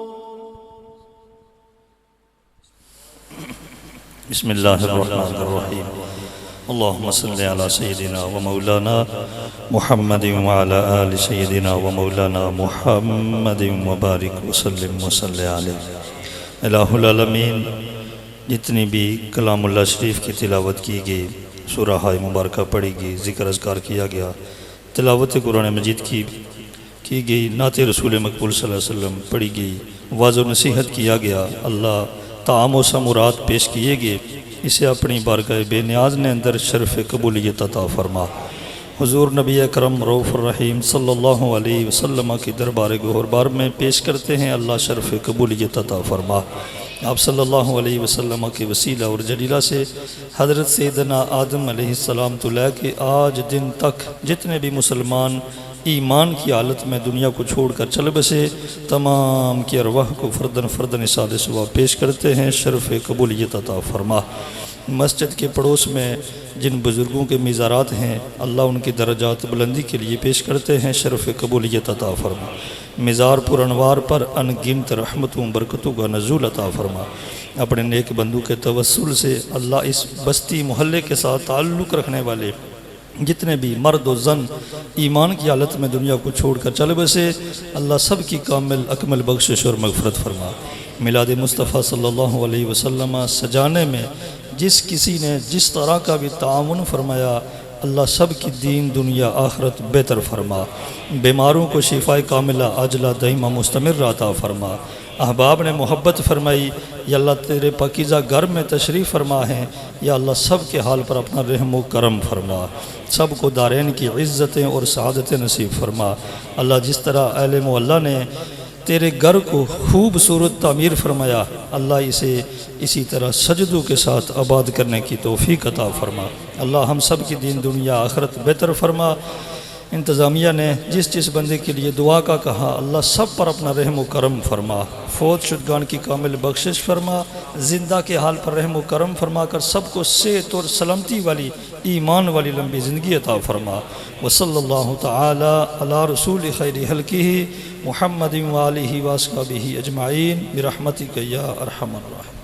بسم اللہ الرحمن الرحیم، اللہم صلی علی سیدنا و مولانا محمد وعلی آل سیدنا و مولانا محمد وبارک وسلم وصلی علیہ۔ الہ العالمین، جتنی بھی کلام اللہ شریف کی تلاوت کی گئی، سورہ مبارکہ پڑھی گئی، ذکر اذکار کیا گیا، تلاوت قرآن مجید کی گئی، نعت رسول مقبول صلی اللہ علیہ وسلم پڑھی گئی، واعظ و نصیحت کیا گیا، اللہ تعام و ثمرات پیش کیے گئے، اسے اپنی بارگاہ بے نیاز نے اندر شرف قبولیت عطا فرما۔ حضور نبی اکرم رؤوف الرحیم صلی اللہ علیہ وسلم کی دربار گہر بار میں پیش کرتے ہیں، اللہ شرف قبولیت عطا فرما۔ آپ صلی اللہ علیہ وسلم کے وسیلہ اور جلیلہ سے حضرت سیدنا آدم علیہ السلام تو لے کے آج دن تک جتنے بھی مسلمان ایمان کی حالت میں دنیا کو چھوڑ کر چل بسے، تمام کی ارواح کو فردن فردن اصال ثواب پیش کرتے ہیں، شرف قبولیت عطا فرما۔ مسجد کے پڑوس میں جن بزرگوں کے مزارات ہیں اللہ ان کی درجات بلندی کے لیے پیش کرتے ہیں، شرف قبولیت عطا فرما۔ مزار پر انوار پر ان گنت رحمتوں برکتوں کا نزول عطا فرما۔ اپنے نیک بندو کے توسل سے اللہ اس بستی محلے کے ساتھ تعلق رکھنے والے جتنے بھی مرد و زن ایمان کی حالت میں دنیا کو چھوڑ کر چل بسے، اللہ سب کی کامل اکمل بخشش اور مغفرت فرما۔ میلاد مصطفیٰ صلی اللہ علیہ وسلم سجانے میں جس کسی نے جس طرح کا بھی تعاون فرمایا، اللہ سب کی دین دنیا آخرت بہتر فرما۔ بیماروں کو شفاء کاملہ عاجلہ دائمہ مستمر عطا فرما۔ احباب نے محبت فرمائی، یا اللہ تیرے پاکیزہ گھر میں تشریف فرما ہے، یا اللہ سب کے حال پر اپنا رحم و کرم فرما، سب کو دارین کی عزتیں اور سعادتیں نصیب فرما۔ اللہ جس طرح اہل محلہ نے تیرے گھر کو خوبصورت تعمیر فرمایا، اللہ اسے اسی طرح سجدوں کے ساتھ آباد کرنے کی توفیق عطا فرما۔ اللہ ہم سب کی دین دنیا آخرت بہتر فرما۔ انتظامیہ نے جس جس بندے کے لیے دعا کا کہا، اللہ سب پر اپنا رحم و کرم فرما۔ فوت شدگان کی کامل بخشش فرما، زندہ کے حال پر رحم و کرم فرما کر سب کو صحت اور سلامتی والی ایمان والی لمبی زندگی عطا فرما۔ وصلی اللہ تعالی علی رسول خیر خلقہ محمد و آلہ و اصحابہ اجمعین برحمتک یا ارحم الراحمین۔